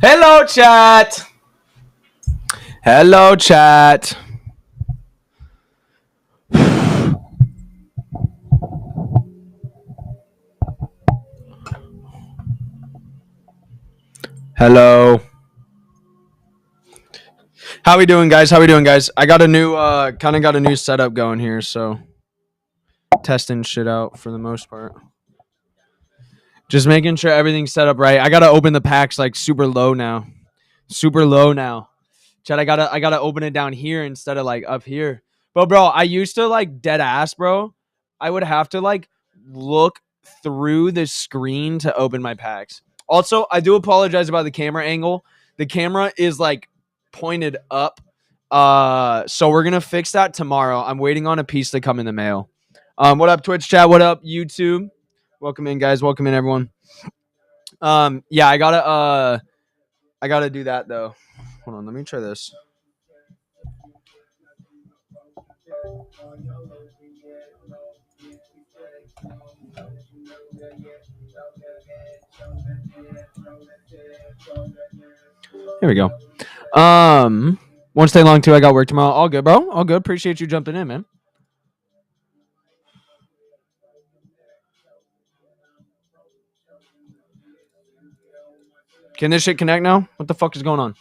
Hello, chat. Hello, chat. Hello. How we doing, guys? How we doing, guys? I got a new kind of got a new setup going here, so testing shit out for the most part. Just making sure everything's set up right. I gotta open the packs like super low now. Super low now. Chat, I gotta open it down here instead of like up here. But bro, I used to like dead ass, bro. I would have to like look through the screen to open my packs. Also, I do apologize about the camera angle. The camera is like pointed up. So we're gonna fix that tomorrow. I'm waiting on a piece to come in the mail. What up, Twitch chat? What up, YouTube? Welcome in, guys. Welcome in, everyone. Yeah, I gotta do that though. Hold on, let me try this. Here we go. Won't stay long too. I got work tomorrow. All good, bro. All good. Appreciate you jumping in, man. Can this shit connect now? What the fuck is going on?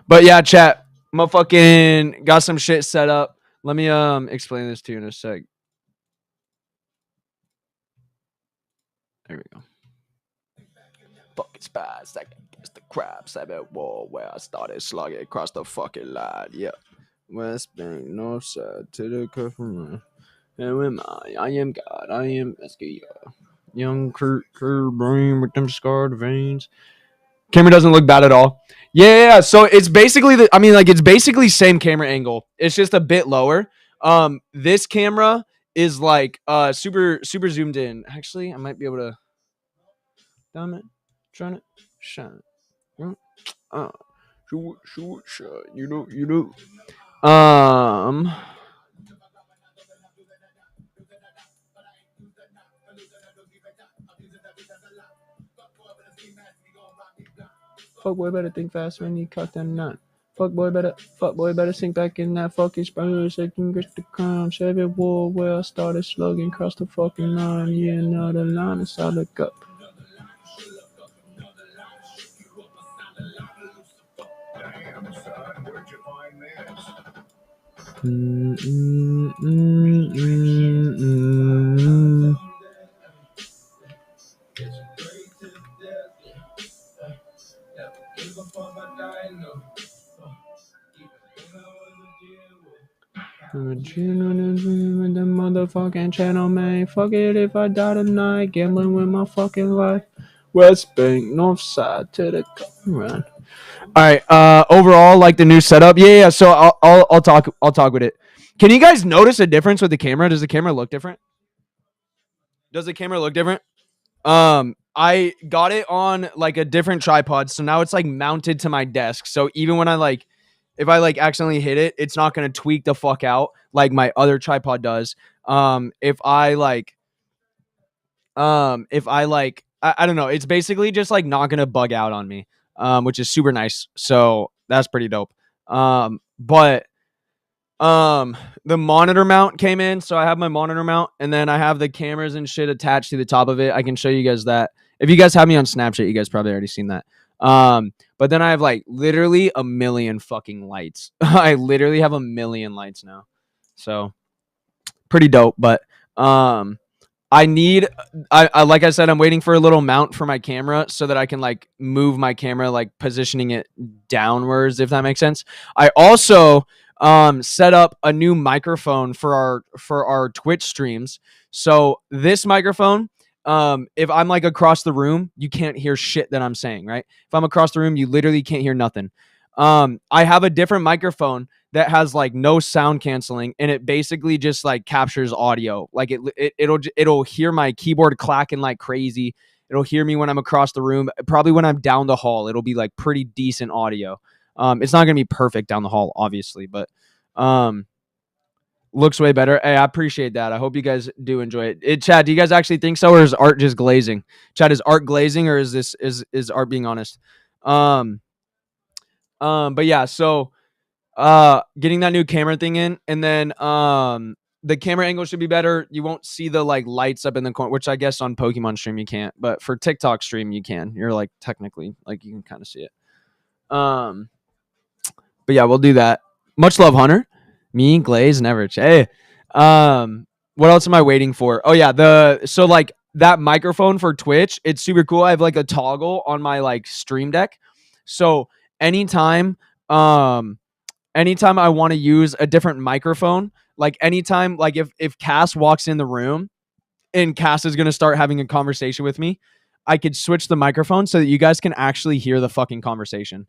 But yeah, chat. Motherfucking got some shit set up. Let me explain this to you in a sec. There we go. Fucking spies, I guess the crabs I bet wall where I started slugging across the fucking line. Yeah. West Bank, North Side, to the customer. Who am I am God, I am Mesquite. Young Kurt brain with them scarred veins. Camera doesn't look bad at all. Yeah, so it's basically it's basically same camera angle. It's just a bit lower. This camera is like super zoomed in. Actually, I might be able to. Damn it, trying to shine. You know. Fuck boy better think fast when you cock that nut. Fuck boy better sink back in that fucking spurs. I can get the crime. Chevy war where I started slugging across the fucking line. Yeah, another line inside the cup. The motherfucking channel, man. Fuck it if I die tonight. Gambling with my fucking life. West Bank, North Side to the run. All right. Overall, like the new setup. Yeah. So I'll talk with it. Can you guys notice a difference with the camera? Does the camera look different? I got it on like a different tripod, so now it's like mounted to my desk. So even when if I accidentally hit it, it's not gonna tweak the fuck out like my other tripod does. If I I don't know, it's basically just like not gonna bug out on me, which is super nice. So that's pretty dope. But the monitor mount came in, so I have my monitor mount, and then I have the cameras and shit attached to the top of it. I can show you guys that. If you guys have me on Snapchat, you guys probably already seen that. But then I have like literally a million fucking lights. I literally have a million lights now. So pretty dope. But I like I said, I'm waiting for a little mount for my camera so that I can like move my camera, like positioning it downwards, if that makes sense. I also set up a new microphone for our Twitch streams. So this microphone, if I'm like across the room, you can't hear shit that I'm saying, right? If I'm across the room, you literally can't hear nothing. I have a different microphone that has like no sound canceling, and it basically just like captures audio. Like it'll hear my keyboard clacking like crazy. It'll hear me when I'm across the room. Probably when I'm down the hall, it'll be like pretty decent audio. It's not gonna be perfect down the hall, obviously, but um, looks way better. Hey, I appreciate that. I hope you guys do enjoy it. Chad, do you guys actually think so, or is Art just glazing? Chad, is Art glazing, or is Art being honest? Um, but yeah, so getting that new camera thing in, and then the camera angle should be better. You won't see the like lights up in the corner, which I guess on Pokemon stream you can't, but for TikTok stream you can. You're like technically like you can kind of see it. Um, but yeah, we'll do that. Much love, Hunter. Me, Glaze, never. Hey, what else am I waiting for? Oh yeah, so like that microphone for Twitch, it's super cool. I have like a toggle on my like stream deck, so anytime, anytime I want to use a different microphone, like anytime, like if Cass walks in the room and Cass is gonna start having a conversation with me, I could switch the microphone so that you guys can actually hear the fucking conversation.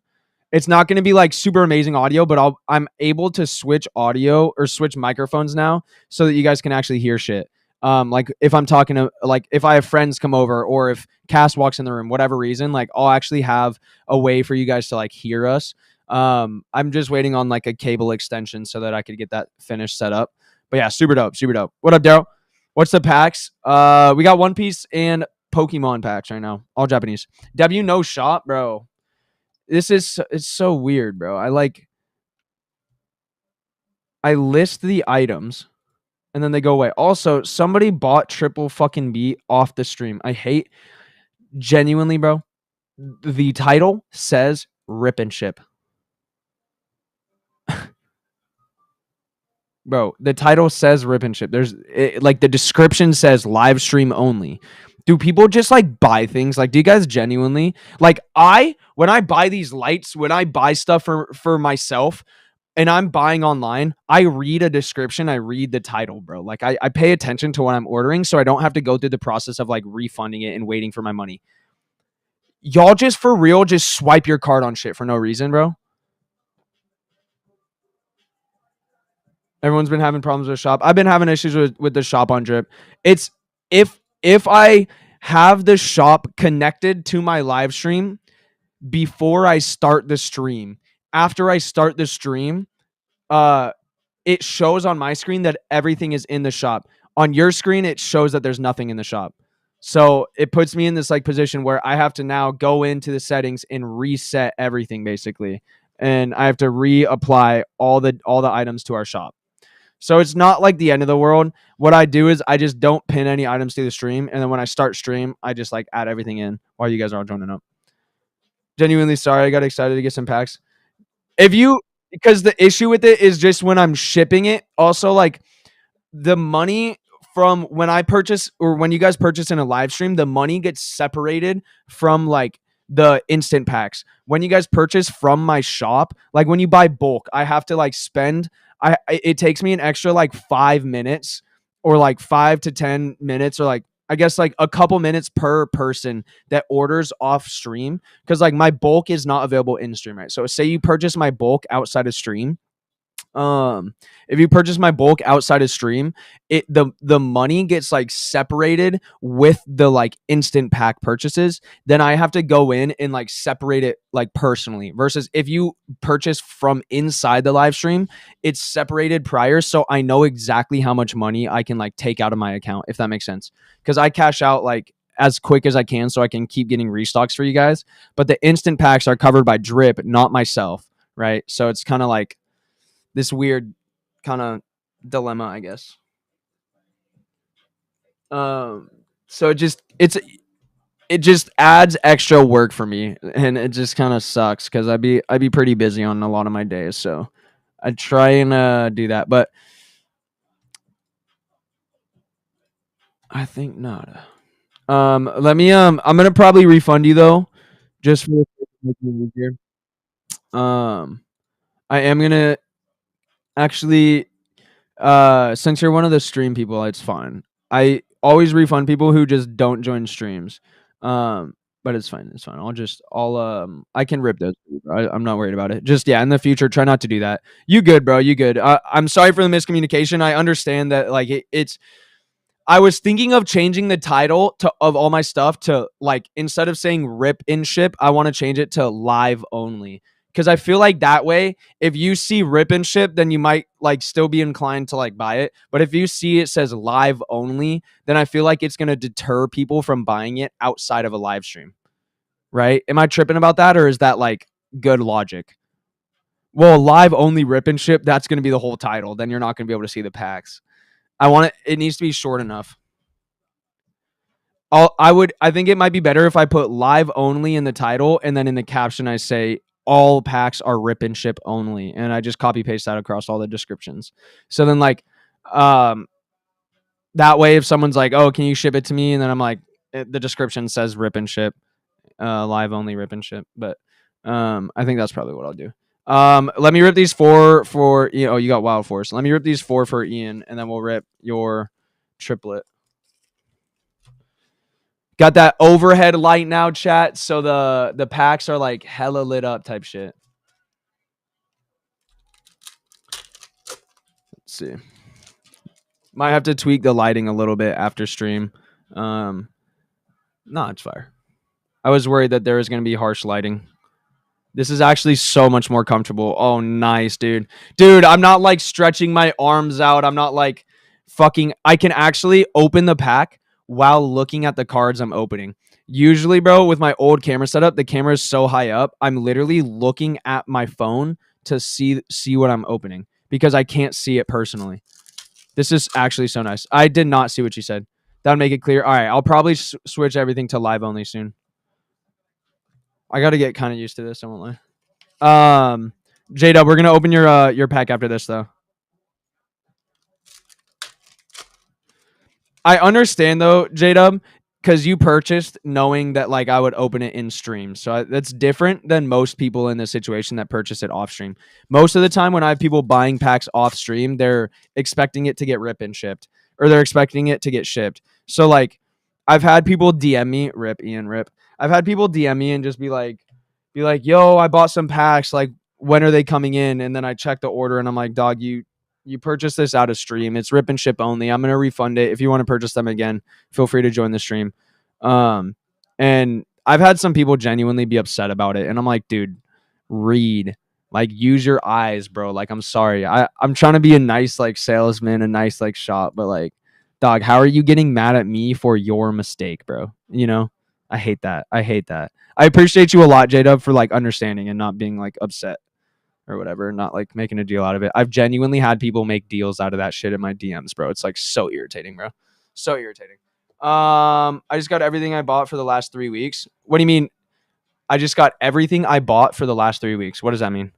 It's not going to be like super amazing audio, but I'm able to switch audio or switch microphones now so that you guys can actually hear shit. Like if I'm talking to, like if I have friends come over or if Cass walks in the room, whatever reason, like I'll actually have a way for you guys to like hear us. I'm just waiting on like a cable extension so that I could get that finished set up. But yeah, super dope, super dope. What up, Daryl? What's the packs? We got One Piece and Pokemon packs right now, all Japanese. W no shop, bro. It's so weird, bro. I list the items and then they go away. Also, somebody bought triple fucking B off the stream. I hate genuinely, bro. The title says Rip-n-Ship. Bro, the title says Rip-n-Ship. Like the description says live stream only. Do people just like buy things? Like, do you guys genuinely like when I buy these lights, when I buy stuff for myself, and I'm buying online, I read a description, I read the title, bro. Like I pay attention to what I'm ordering so I don't have to go through the process of like refunding it and waiting for my money. Y'all just for real just swipe your card on shit for no reason, bro. Everyone's been having problems with shop. I've been having issues with the shop on Drip. It's if I have the shop connected to my live stream before I start the stream, after I start the stream, it shows on my screen that everything is in the shop. On your screen, it shows that there's nothing in the shop. So it puts me in this like position where I have to now go into the settings and reset everything basically. And I have to reapply all the items to our shop. So it's not like the end of the world. What I do is I just don't pin any items to the stream. And then when I start stream, I just like add everything in while you guys are all joining up. Genuinely sorry. I got excited to get some packs. If you, because the issue with it is just when I'm shipping it, also like the money from when I purchase or when you guys purchase in a live stream, the money gets separated from like the instant packs. When you guys purchase from my shop, like when you buy bulk, I have to like spend, it takes me an extra like 5 minutes or like 5 to 10 minutes or like I guess like a couple minutes per person that orders off stream because like my bulk is not available in stream, right? So say you purchase my bulk outside of stream, if you purchase my bulk outside of stream, the money gets like separated with the like instant pack purchases. Then I have to go in and like separate it like personally versus if you purchase from inside the live stream, it's separated prior, so I know exactly how much money I can like take out of my account, if that makes sense, because I cash out like as quick as I can so I can keep getting restocks for you guys, but the instant packs are covered by Drip, not myself, right? So it's kind of like this weird kind of dilemma, I guess. So it just adds extra work for me, and it just kind of sucks because I'd be pretty busy on a lot of my days. So I try and do that, but I think not. Let me I'm gonna probably refund you though, just for making it easier. I am gonna Actually, since you're one of the stream people, it's fine. I always refund people who just don't join streams. But it's fine. It's fine. I can rip those. I'm not worried about it. Just yeah, in the future, try not to do that. You good, bro? You good? I'm sorry for the miscommunication. I understand that like it's I was thinking of changing the title of all my stuff to like instead of saying Rip-n-Ship, I want to change it to live only. Because I feel like that way, if you see Rip-n-Ship, then you might like still be inclined to like buy it. But if you see it says live only, then I feel like it's gonna deter people from buying it outside of a live stream. Right? Am I tripping about that, or is that like good logic? Well, live only Rip-n-Ship, that's gonna be the whole title. Then you're not gonna be able to see the packs. I want it. It needs to be short enough. I think it might be better if I put live only in the title and then in the caption I say all packs are Rip-n-Ship only, and I just copy paste that across all the descriptions. So then like um that way if someone's like, "Oh, can you ship it to me?" and then I'm like the description says Rip-n-Ship, live only Rip-n-Ship, but I think that's probably what I'll do. Let me rip these four for oh, you got Wild Force. Let me rip these four for Ian and then we'll rip your triplet. Got that overhead light now, chat. So the packs are like hella lit up type shit. Let's see. Might have to tweak the lighting a little bit after stream. No, it's fire. I was worried that there was gonna be harsh lighting. This is actually so much more comfortable. Oh, nice, dude. Dude, I'm not like stretching my arms out. I'm not like fucking. I can actually open the pack while looking at the cards I'm opening. Usually, bro, with my old camera setup, the camera is so high up, I'm literally looking at my phone to see what I'm opening because I can't see it personally. This is actually so nice. I did not see what you said. That'll make it clear. All right, I'll probably switch everything to live only soon. I got to get kind of used to this. I won't lie. J-Dub, we're gonna open your pack after this though. I understand though, J-Dub, because you purchased knowing that like I would open it in stream. So that's different than most people in this situation that purchase it off stream. Most of the time when I have people buying packs off stream, they're expecting it to get Rip-n-Shipped or they're expecting it to get shipped. So like I've had people DM me, rip Ian, rip. I've had people DM me and just be like, yo, I bought some packs. Like, when are they coming in? And then I check the order and I'm like, dog, you purchased this out of stream. It's Rip-n-Ship only. I'm gonna refund it. If you want to purchase them again, feel free to join the stream. And I've had some people genuinely be upset about it, and I'm like, dude, read. Like, use your eyes, bro. Like, I'm sorry. I'm trying to be a nice like salesman, a nice like shop, but like, dog, how are you getting mad at me for your mistake, bro? You know, I hate that. I hate that. I appreciate you a lot, J-Dub, for like understanding and not being like upset or whatever, not like making a deal out of it. I've genuinely had people make deals out of that shit in my DMs, bro. It's like so irritating, bro. So irritating. I just got everything I bought for the last 3 weeks. What do you mean? I just got everything I bought for the last 3 weeks. What does that mean?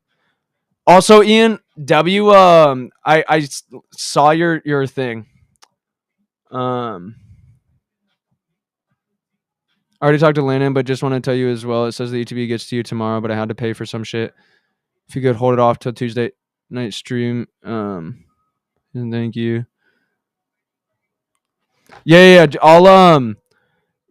Also, Ian W. I saw your thing. I already talked to Landon, but just want to tell you as well. It says the ETB gets to you tomorrow, but I had to pay for some shit. If you could hold it off till Tuesday night stream, and thank you. Yeah. I'll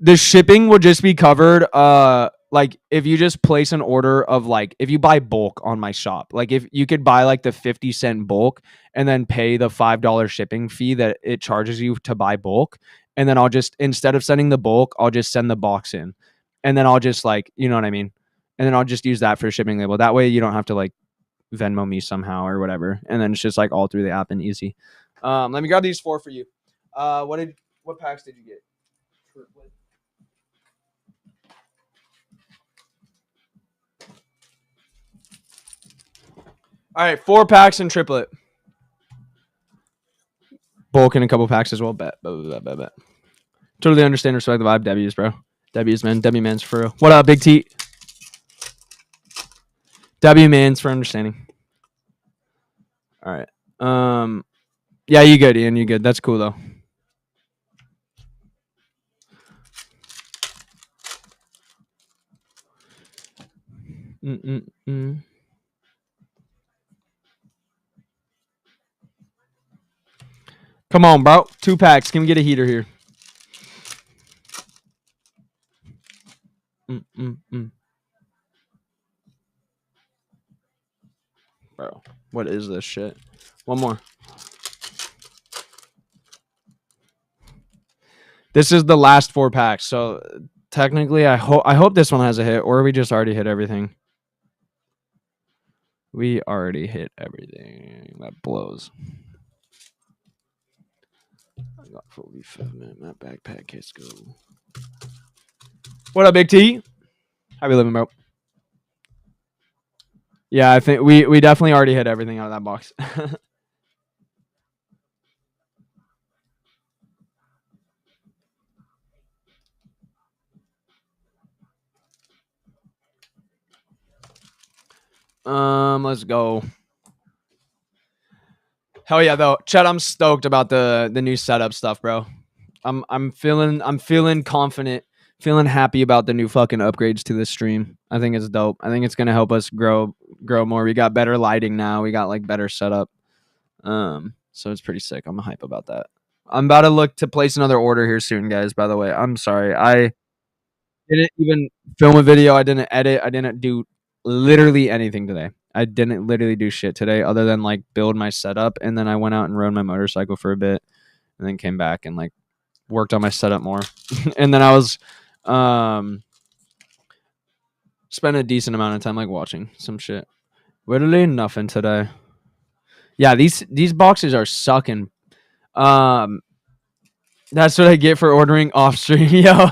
the shipping will just be covered. Like if you just place an order of like if you buy bulk on my shop, like if you could buy like the 50-cent bulk and then pay the $5 shipping fee that it charges you to buy bulk, and then I'll just instead of sending the bulk, I'll just send the box in, and then I'll just like you know what I mean, and then I'll just use that for shipping label. That way you don't have to like Venmo me somehow or whatever, and then it's just like all through the app and easy. Let me grab these four for you. What packs did you get? All right, 4 packs and triplet. Bulk in a couple packs as well. Bet. Totally understand, respect the vibe. W's, bro. W's, man. W man's for real. What up, Big T? W man's for understanding. All right. Yeah, you good, Ian. You good. That's cool though. Come on, bro. 2 packs. Can we get a heater here? Mm. Bro, what is this shit? One more. This is the last 4 packs. So technically, I hope this one has a hit, or we just already hit everything. We already hit everything. That blows. I got fully fed, man. My backpack case go. What up, Big T? How we living, bro? Yeah, I think we definitely already hit everything out of that box. Let's go. Hell yeah, though, Chet. I'm stoked about the new setup stuff, bro. I'm feeling confident, feeling happy about the new fucking upgrades to this stream. I think it's dope. I think it's gonna help us grow more. We got better lighting now. We got like better setup. So it's pretty sick. I'm hype about that. I'm about to look to place another order here soon, guys. By the way, I'm sorry. I didn't even film a video. I didn't edit. I didn't do literally anything today. I didn't literally do shit today other than like build my setup, and then I went out and rode my motorcycle for a bit and then came back and like worked on my setup more. And then I was spent a decent amount of time like watching some shit. Literally nothing today. Yeah, these boxes are sucking. Um that's what I get for ordering off stream, yo.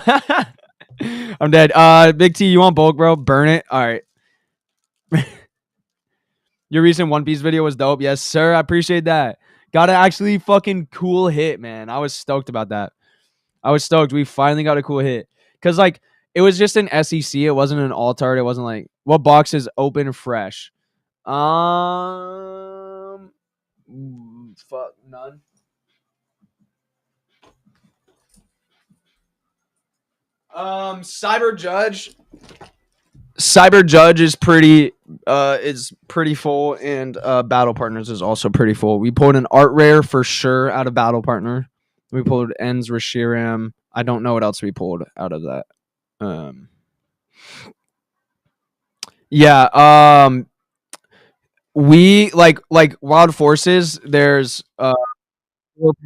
I'm dead. Big T, you want bulk, bro? Burn it. All right. Your recent One Piece video was dope. Yes, sir. I appreciate that. Got an actually fucking cool hit, man. I was stoked about that. I was stoked. We finally got a cool hit. Cause like it was just an SEC. It wasn't an alt art. It wasn't like what box is open fresh. Fuck none. Cyber Judge. Cyber Judge is pretty full, and Battle Partners is also pretty full. We pulled an art rare for sure out of Battle Partner. We pulled Ends Rashiram. I don't know what else we pulled out of that. Yeah. We like Wild Forces. There's 4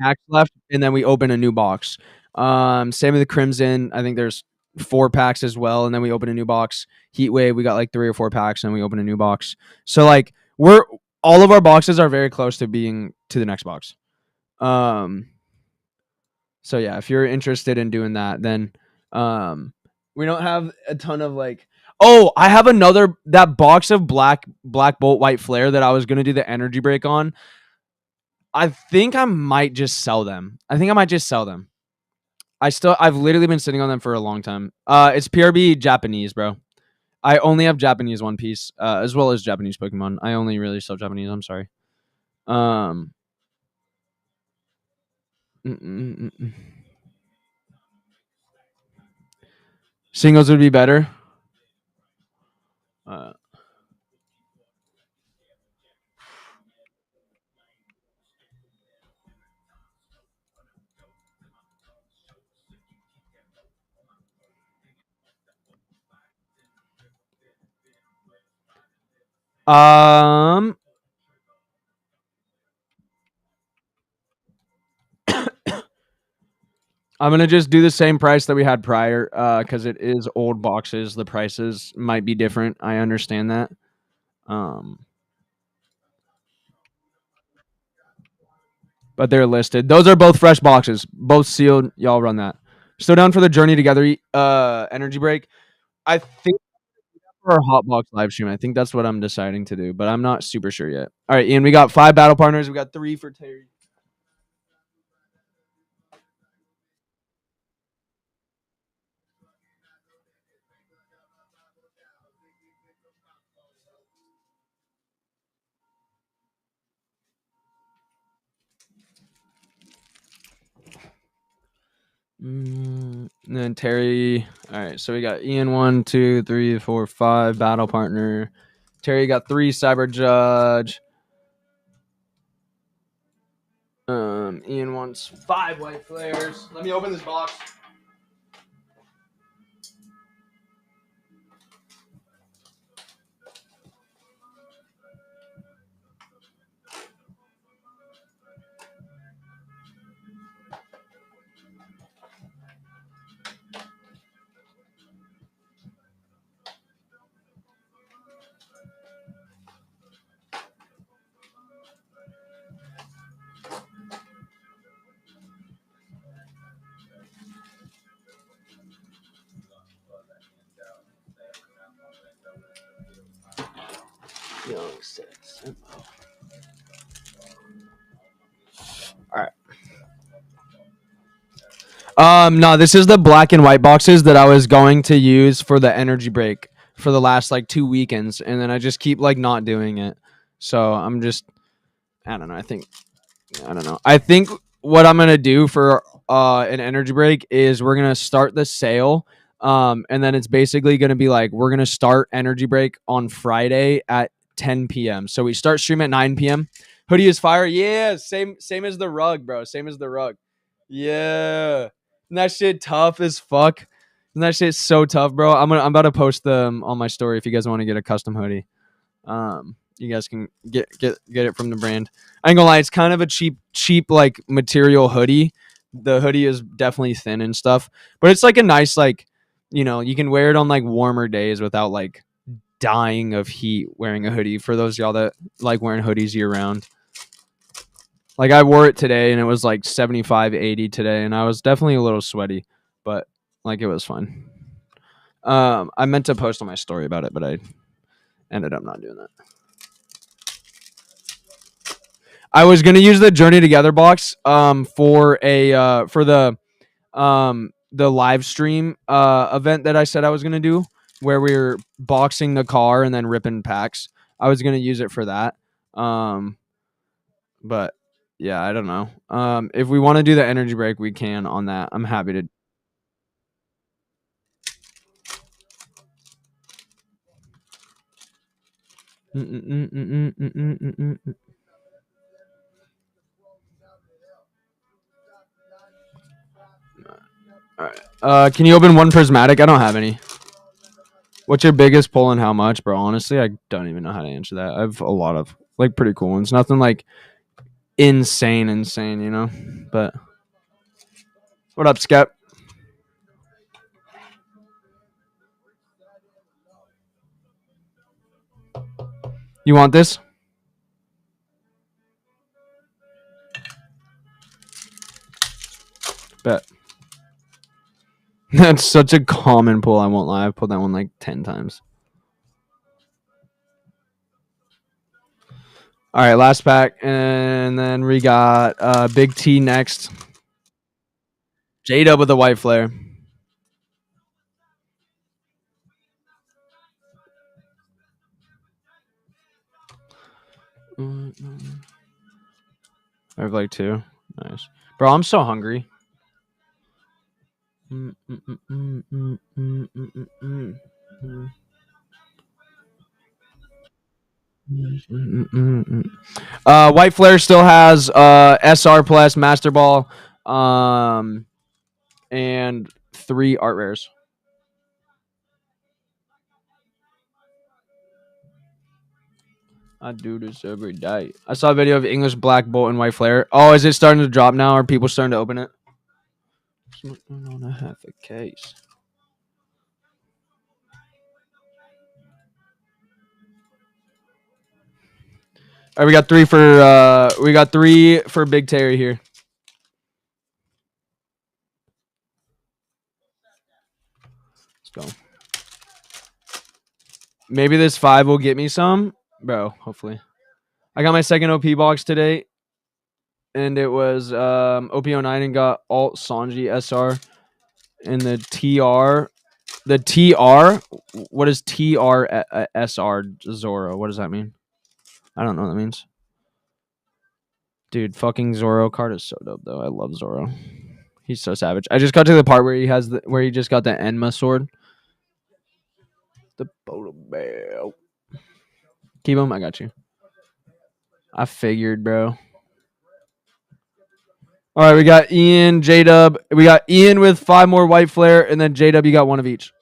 packs left, and then we open a new box. Same with the Crimson. I think there's 4 packs as well, and then we open a new box. Heatwave, we got like 3 or 4 packs, and we open a new box. So like we're all of our boxes are very close to being to the next box. So yeah, if you're interested in doing that, then we don't have a ton of like. Oh, I have another that box of black bolt white flare that I was gonna do the energy break on. I think I might just sell them. I've literally been sitting on them for a long time. It's PRB Japanese, bro. I only have Japanese One Piece, as well as Japanese Pokemon. I only really sell Japanese. I'm sorry. Um, mm, mm, mm, mm. Singles would be better. Uh, um, I'm gonna just do the same price that we had prior, because it is old boxes. The prices might be different. I understand that. Um, but they're listed. Those are both fresh boxes, both sealed. Y'all run that. Still down for the journey together. Energy break. I think for our Hotbox live stream, I think that's what I'm deciding to do, but I'm not super sure yet. All right, Ian, we got 5 battle partners. We got 3 for Terry. And then Terry. All right, so we got Ian 1, 2, 3, 4, 5 battle partner. Terry got 3 Cyber Judge. Ian wants 5 white flares. Let me open this box. Young six. All right. No, this is the black and white boxes that I was going to use for the energy break for the last like 2 weekends, and then I just keep like not doing it. So I'm just, I don't know. I don't know. I think what I'm gonna do for an energy break is we're gonna start the sale, and then it's basically gonna be like we're gonna start energy break on Friday at 10 p.m. So we start stream at 9 p.m. Hoodie is fire. Yeah, same as the rug, bro. Same as the rug. Yeah, and that shit tough as fuck. And that shit's so tough, bro. I'm about to post them on my story if you guys want to get a custom hoodie. You guys can get it from the brand. I ain't gonna lie, it's kind of a cheap like material hoodie. The hoodie is definitely thin and stuff, but it's like a nice like, you can wear it on like warmer days without like dying of heat wearing a hoodie. For those of y'all that like wearing hoodies year round, like I wore it today and it was like 75, 80 today, and I was definitely a little sweaty, but like it was fun. I meant to post on my story about it, but I ended up not doing that. I was gonna use the Journey Together box for the live stream event that I said I was gonna do, where we were boxing the car and then ripping packs. I was gonna use it for that. But yeah, I don't know. If we want to do the energy break, we can on that. I'm happy to. All right. Can you open one prismatic? I don't have any. What's your biggest pull and how much, bro? Honestly, I don't even know how to answer that. I have a lot of like pretty cool ones. Nothing like insane, But what up, Skep? You want this? Bet. That's such a common pull. I won't lie. I've pulled that one like 10 times. All right, last pack, and then we got Big T next. J Dub with the white flare. I have like 2. Nice, bro. I'm so hungry. White Flare still has SR plus Master Ball, and 3 art rares. I do this every day. I saw a video of English Black Bolt and White Flare. Oh, is it starting to drop now? Are people starting to open it? On a half a case. All right, we got 3 for Big Terry here. Let's go. Maybe this 5 will get me some, bro. Hopefully, I got my second OP box today, and it was OP09 and got Alt Sanji SR and the TR. The TR. What is TR SR Zoro? What does that mean? I don't know what that means. Dude, fucking Zoro card is so dope though. I love Zoro. He's so savage. I just got to the part where he just got the Enma sword. The Boda Bell. Keep him. I got you. I figured, bro. All right, we got Ian, J-Dub. We got Ian with 5 more white flare, and then J-Dub, you got 1 of each.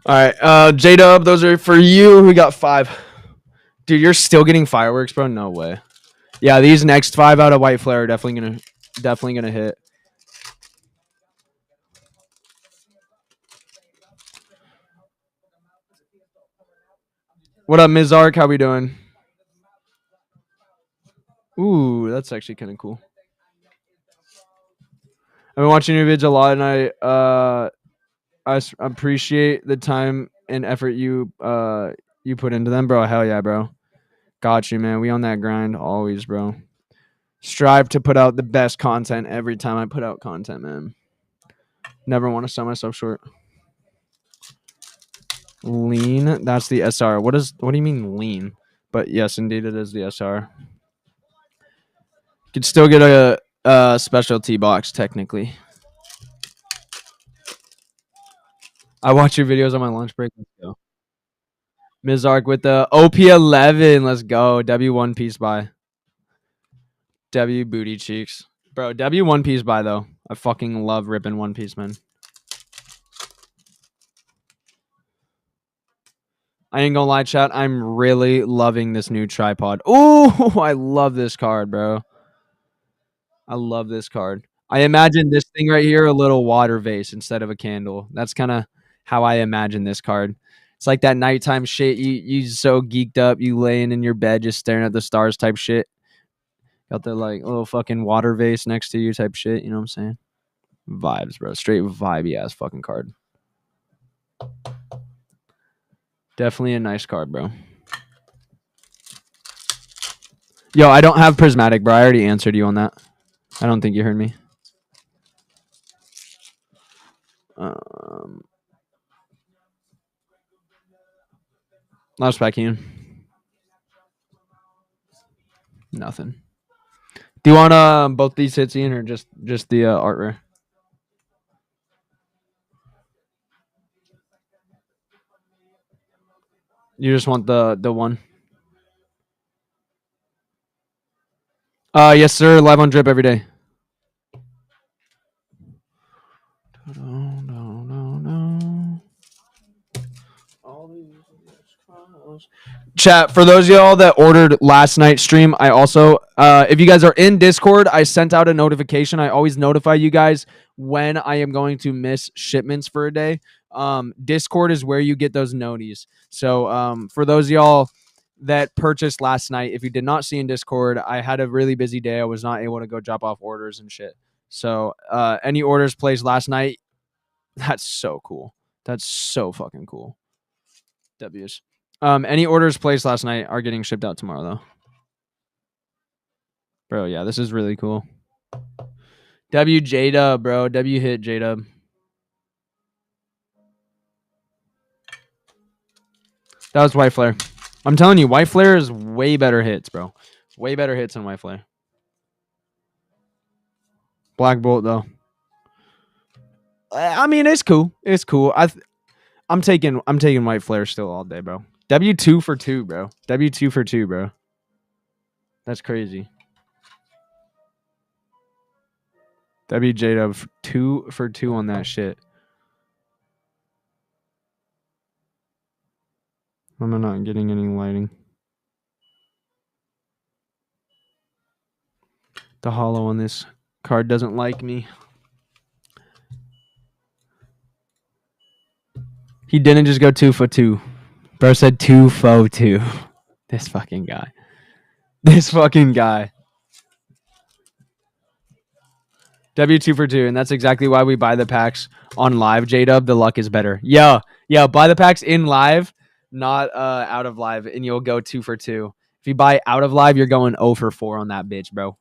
All right, J-Dub, those are for you. We got 5. Dude, you're still getting fireworks, bro? No way. Yeah, these next 5 out of white flare are definitely gonna hit. What up, Ms. Ark? How we doing? Ooh, that's actually kind of cool. I've been watching your vids a lot, and I appreciate the time and effort you put into them, bro. Hell yeah, bro. Got you, man. We on that grind always, bro. Strive to put out the best content every time I put out content, man. Never want to sell myself short. Lean, that's the SR. What do you mean lean? But yes, indeed, it is the SR. Could still get a specialty box technically. I watch your videos on my lunch break. Let's go. Ms. Ark with the OP11. Let's go. W One Piece buy. W booty cheeks. Bro, W One Piece buy though. I fucking love ripping One Piece, man. I ain't gonna lie, chat. I'm really loving this new tripod. Ooh, I love this card, bro. I love this card. I imagine this thing right here a little water vase instead of a candle. That's kind of how I imagine this card. It's like that nighttime shit. You so geeked up, you laying in your bed just staring at the stars type shit. Got the like little fucking water vase next to you type shit. You know what I'm saying? Vibes, bro. Straight vibey ass fucking card. Definitely a nice card, bro. Yo, I don't have prismatic, bro. I already answered you on that. I don't think you heard me. Last pack, Ian. Nothing. Do you want both these hits, Ian, or just the art rare? You just want the one? Yes, sir. Live on Drip every day. Chat, for those of y'all that ordered last night's stream, I also, if you guys are in Discord, I sent out a notification. I always notify you guys when I am going to miss shipments for a day. Discord is where you get those noties. So for those of y'all that purchased last night, if you did not see in Discord, I had a really busy day. I was not able to go drop off orders and shit. So any orders placed last night, that's so cool. That's so fucking cool. W's. Any orders placed last night are getting shipped out tomorrow, though. Bro, yeah, this is really cool. W J-Dub, bro. W hit J-Dub. That was White Flare. I'm telling you, White Flare is way better hits, bro. Way better hits than White Flare. Black Bolt, though. I mean, it's cool. It's cool. I'm taking White Flare still all day, bro. W2 for 2, bro. W2 for 2, bro. That's crazy. WJ 2 for 2 on that shit. I'm not getting any lighting. The hollow on this card doesn't like me. He didn't just go 2 for 2. Bro said 2 for 2. This fucking guy. This fucking guy. W 2 for 2, and that's exactly why we buy the packs on live. J-Dub, the luck is better. Yeah, buy the packs in live, not out of live, and you'll go 2 for 2. If you buy out of live, you're going 0 for 4 on that bitch, bro.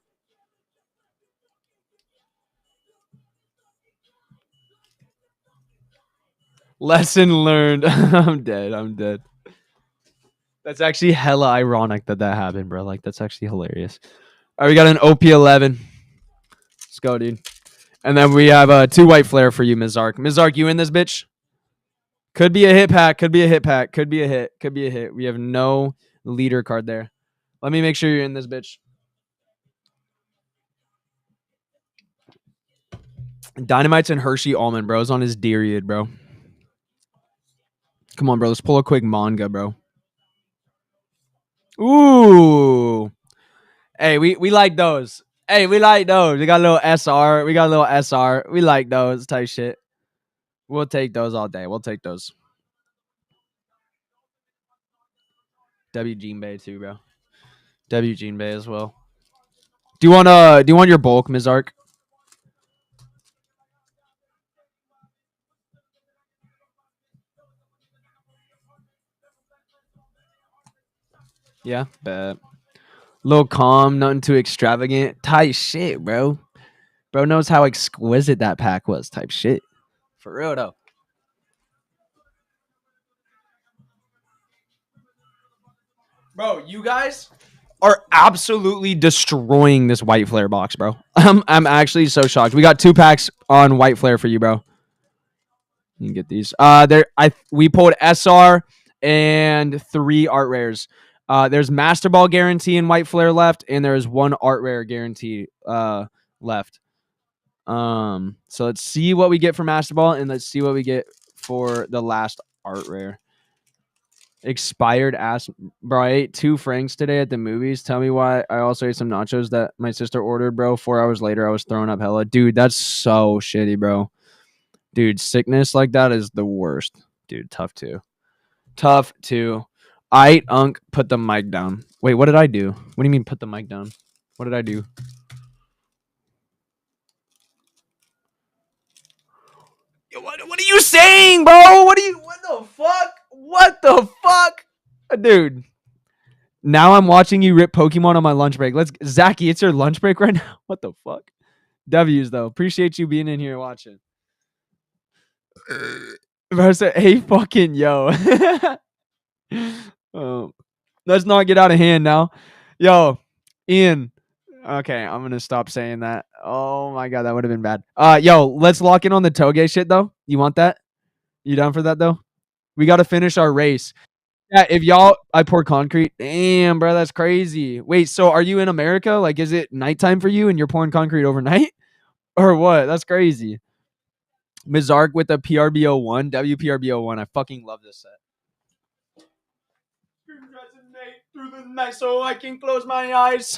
Lesson learned. I'm dead. That's actually hella ironic that happened, bro. Like, that's actually hilarious. All right, we got an OP11. Let's go, dude. And then we have 2 white flare for you, Mizark. Mizark, you in this bitch? Could be a hit pack. Could be a hit pack. Could be a hit. Could be a hit. We have no leader card there. Let me make sure you're in this bitch. Dynamite's and Hershey Almond, bro. Is on his Deriod, bro. Come on, bro. Let's pull a quick manga, bro. Ooh. Hey, we like those. Hey, we like those. We got a little SR. We got a little SR. We like those type shit. We'll take those all day. We'll take those. W Gene Bay too, bro. W Gene Bay as well. Do you want your bulk, Mizark? Yeah, bet. Little calm, nothing too extravagant. Tight shit, bro. Bro knows how exquisite that pack was. Type shit. For real though. Bro, you guys are absolutely destroying this white flare box, bro. I'm actually so shocked. We got 2 packs on white flare for you, bro. You can get these. We pulled SR and 3 art rares. There's Master Ball guarantee in white flare left, and there's 1 art rare guarantee left. So let's see what we get for Master Ball, and let's see what we get for the last art rare. Expired ass, bro. I ate 2 franks today at the movies. Tell me why I also ate some nachos that my sister ordered, bro. 4 hours later, I was throwing up hella. Dude, that's so shitty, bro. Dude, sickness like that is the worst. Dude, tough too. Tough too. Unk, put the mic down. Wait, what did I do? What do you mean put the mic down? What did I do? What are you saying, bro? What the fuck? What the fuck? Dude. Now I'm watching you rip Pokemon on my lunch break. Zachy, it's your lunch break right now? What the fuck? W's though. Appreciate you being in here watching. Bro said, hey fucking yo. Let's not get out of hand now. Yo, Ian. Okay, I'm gonna stop saying that. Oh my god, that would have been bad. Yo, let's lock in on the Toge shit though. You want that? You down for that though? We gotta finish our race. Yeah, if y'all I pour concrete. Damn, bro, that's crazy. Wait, so are you in America? Like, is it nighttime for you and you're pouring concrete overnight? Or what? That's crazy. Mizark with the PRBO1, WPRBO1. I fucking love this set. Resonate through the night so I can close my eyes.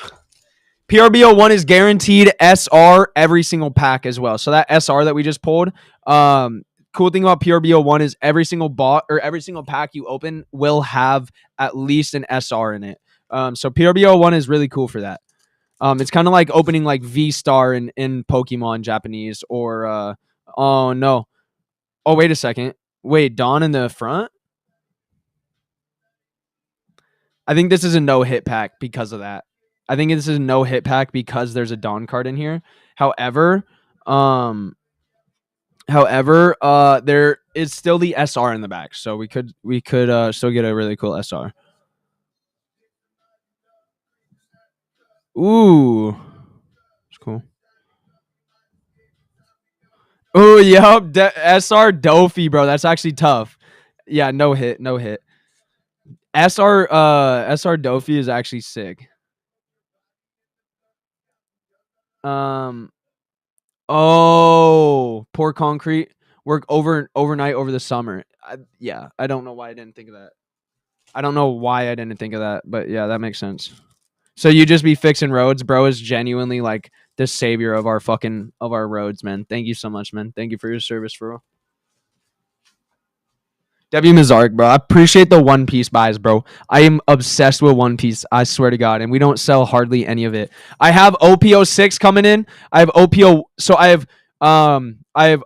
PRBO1 is guaranteed SR every single pack as well. So that SR that we just pulled, cool thing about PRBO1 is every single bot or every single pack you open will have at least an SR in it. So PRBO1 is really cool for that. It's kind of like opening like V-Star in Pokemon Japanese or oh no. Oh, wait a second. Wait, Dawn in the front? I think this is a no-hit pack because of that. I think this is a no-hit pack because there's a Dawn card in here. However, there is still the SR in the back, so we could still get a really cool SR. Ooh, it's cool. Oh, yep, SR Dofi, bro. That's actually tough. Yeah, no hit. SR Dofi is actually sick. Oh, pour concrete. Work overnight over the summer. I don't know why I didn't think of that. But yeah, that makes sense. So you just be fixing roads, bro, is genuinely like the savior of our roads, man. Thank you so much, man. Thank you for your service, bro. W Mazark, bro. I appreciate the One Piece buys, bro. I am obsessed with One Piece. I swear to God, and we don't sell hardly any of it. I have OPO6 coming in. I have OPO. So I have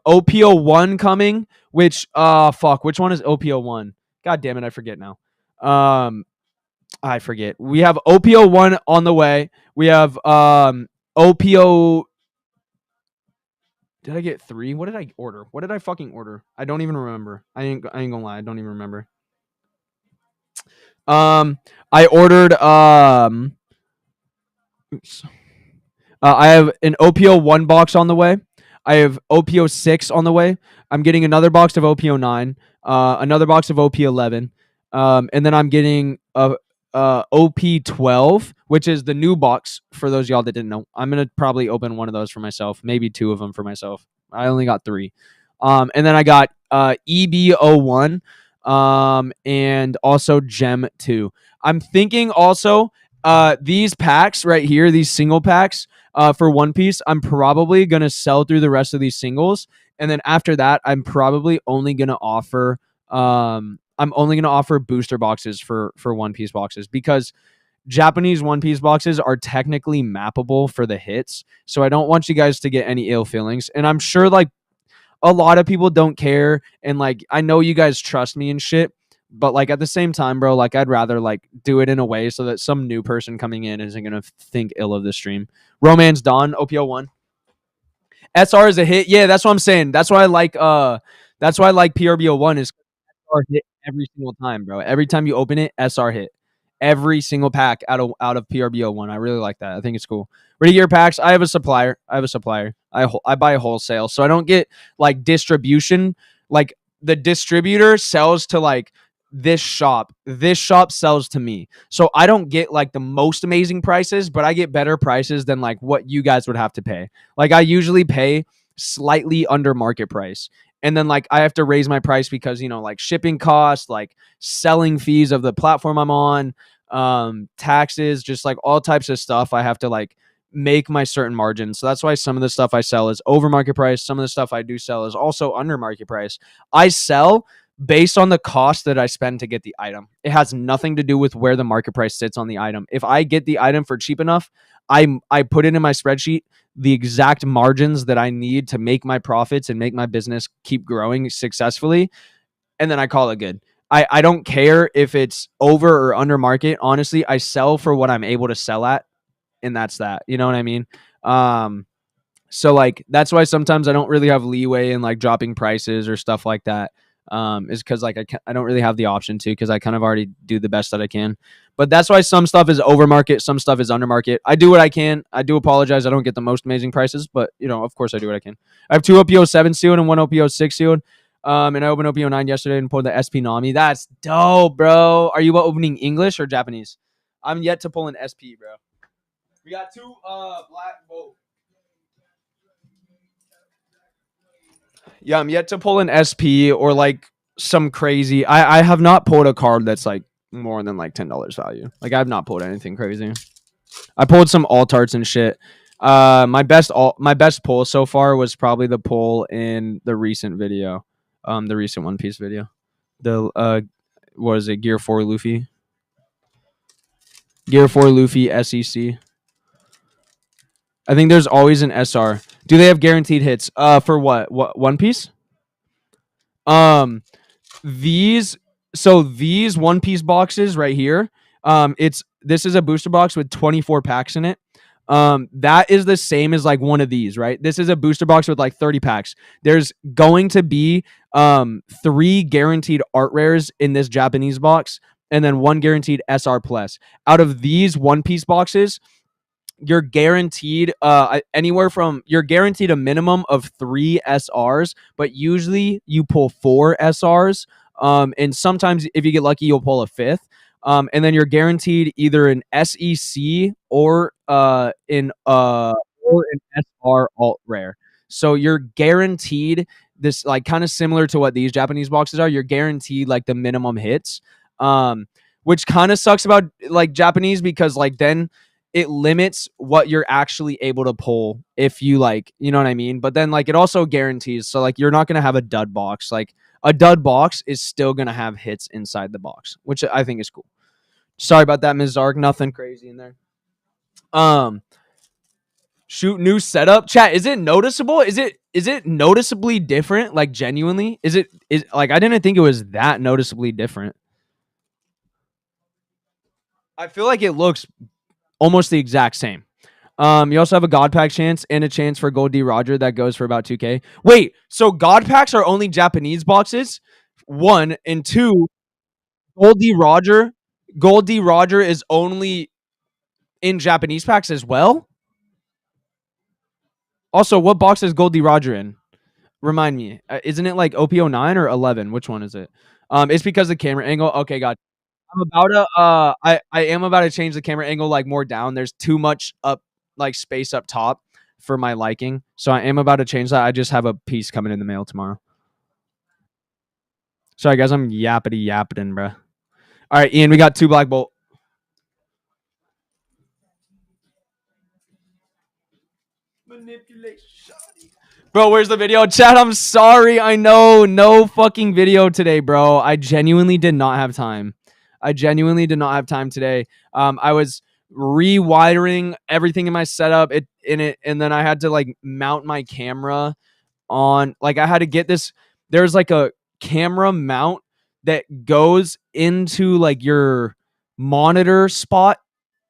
OPO1 coming. Which fuck. Which one is OPO1? God damn it, I forget now. I forget. We have OPO1 on the way. We have OPO. Did I get 3? What did I order? What did I fucking order? I don't even remember. I ain't gonna lie. I don't even remember. I ordered oops. I have an OPO 1 box on the way. I have OPO 6 on the way. I'm getting another box of OPO 9, another box of OP 11, and then I'm getting a OP 12, which is the new box for those of y'all that didn't know. I'm gonna probably open one of those for myself, maybe 2 of them for myself. I only got 3. And then I got EB01, and also Gem 2. I'm thinking also these packs right here, these single packs for One Piece, I'm probably gonna sell through the rest of these singles, and then after that, I'm probably only gonna offer booster boxes for One Piece boxes because Japanese One Piece boxes are technically mappable for the hits, so I don't want you guys to get any ill feelings. And I'm sure like a lot of people don't care, and like I know you guys trust me and shit, but like at the same time, bro, like I'd rather like do it in a way so that some new person coming in isn't gonna think ill of the stream. Romance Dawn, OPO1. SR is a hit. Yeah, that's what I'm saying. That's why I like PRBO1 is SR hit every single time, bro. Every time you open it, SR hit. Every single pack out of PRBO1. I really like that. I think it's cool. Ready gear packs. I have a supplier. I buy wholesale, so I don't get like distribution. Like the distributor sells to like this shop. This shop sells to me. So I don't get like the most amazing prices, but I get better prices than like what you guys would have to pay. Like I usually pay slightly under market price. And then like I have to raise my price because, you know, like shipping costs, like selling fees of the platform I'm on, taxes, just like all types of stuff. I have to like make my certain margins. So that's why some of the stuff I sell is over market price. Some of the stuff I do sell is also under market price. I sell based on the cost that I spend to get the item. It has nothing to do with where the market price sits on the item. If I get the item for cheap enough, I put it in my spreadsheet the exact margins that I need to make my profits and make my business keep growing successfully, and then I call it good. I don't care if it's over or under market. Honestly, I sell for what I'm able to sell at, and that's that. You know what I mean? So like that's why sometimes I don't really have leeway in like dropping prices or stuff like that. Is because like I don't really have the option to because I kind of already do the best that I can. But that's why some stuff is over market, some stuff is under market. I do what I can. I do apologize. I don't get the most amazing prices, but you know, of course I do what I can. I have 2 OPO 7 sealed and 1 OPO 6 sealed. And I opened OPO 9 yesterday and pulled the SP Nami. That's dope, bro. Are you opening English or Japanese? I'm yet to pull an SP, bro. We got 2 black. Whoa. Yeah, I'm yet to pull an SP or like some crazy. I have not pulled a card that's like more than like $10 value. Like I have not pulled anything crazy. I pulled some alt arts and shit. My best pull so far was probably the pull in the recent video, the recent One Piece video. The what is it? Gear 4 Luffy. Gear 4 Luffy SEC. I think there's always an SR. Do they have guaranteed hits? For what? What One Piece? Um, these One Piece boxes right here. This is a booster box with 24 packs in it. That is the same as like one of these, right? This is a booster box with like 30 packs. There's going to be 3 guaranteed art rares in this Japanese box, and then 1 guaranteed SR plus. Out of these One Piece boxes, you're guaranteed you're guaranteed a minimum of 3 SRs, but usually you pull 4 SRs. And sometimes if you get lucky, you'll pull a 5th. And then you're guaranteed either an SEC or an SR alt rare. So you're guaranteed this, like kind of similar to what these Japanese boxes are. You're guaranteed like the minimum hits, which kind of sucks about like Japanese because like then it limits what you're actually able to pull if you like, you know what I mean? But then like it also guarantees, so like you're not going to have a dud box. Like a dud box is still going to have hits inside the box, which I think is cool. Sorry about that, Ms. Zark. Nothing crazy in there. Shoot, new setup. Chat, is it noticeable? Is it noticeably different? Like genuinely? Is like I didn't think it was that noticeably different. I feel like it looks almost the exact same. You also have a God Pack chance and a chance for Gold D Roger that goes for about 2K. Wait, so God Packs are only Japanese boxes? One, and two, Gold D Roger. Gold D Roger is only in Japanese packs as well. Also, what box is Gold D Roger in? Remind me. Isn't it like OP09 or 11? Which one is it? It's because the camera angle. Okay, got. I'm about to I am about to change the camera angle like more down. There's too much up like space up top for my liking. So I am about to change that. I just have a piece coming in the mail tomorrow. Sorry guys, I'm yapping, bro. All right, Ian, we got 2 Black Bolt. Manipulation. Bro, where's the video? Chat, I'm sorry. I know. No fucking video today, bro. I genuinely did not have time. Today. I was rewiring everything in my setup and then I had to like mount my camera on, like I had to get this. There's like a camera mount that goes into like your monitor spot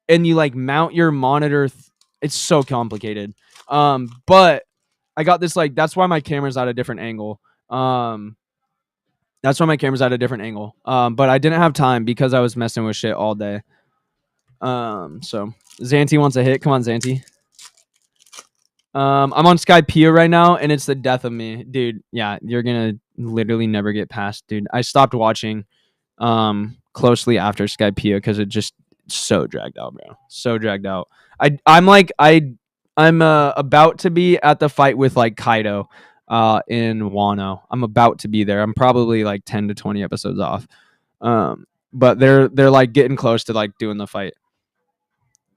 and you like mount your monitor. It's so complicated. But I got this like that's why my camera's at a different angle. But I didn't have time because I was messing with shit all day. So Zanty wants a hit. Come on, Zanty. I'm on Skypea right now, and it's the death of me, dude. Yeah, you're gonna literally never get past, dude. I stopped watching closely after Skypea because it just so dragged out, bro. So dragged out. I'm about to be at the fight with like Kaido in Wano. I'm about to be there. I'm probably like 10 to 20 episodes off. But they're like getting close to like doing the fight.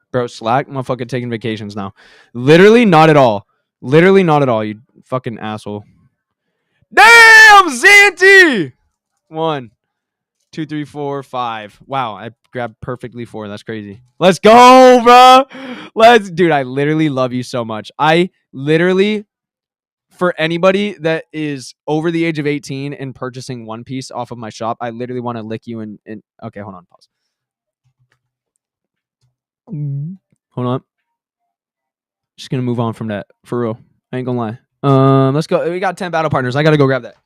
Bro, Slack, motherfucker taking vacations now. Literally not at all. You fucking asshole. Damn, Zanty! 1, 2, 3, 4, 5. Wow, I grabbed perfectly 4. That's crazy. Let's go, bro. Dude, I literally love you so much. I literally, for anybody that is over the age of 18 and purchasing One Piece off of my shop, I literally want to lick you and okay, hold on, pause. Hold on. Just gonna move on from that for real. I ain't gonna lie. Let's go. We got 10 battle partners. I gotta go grab that.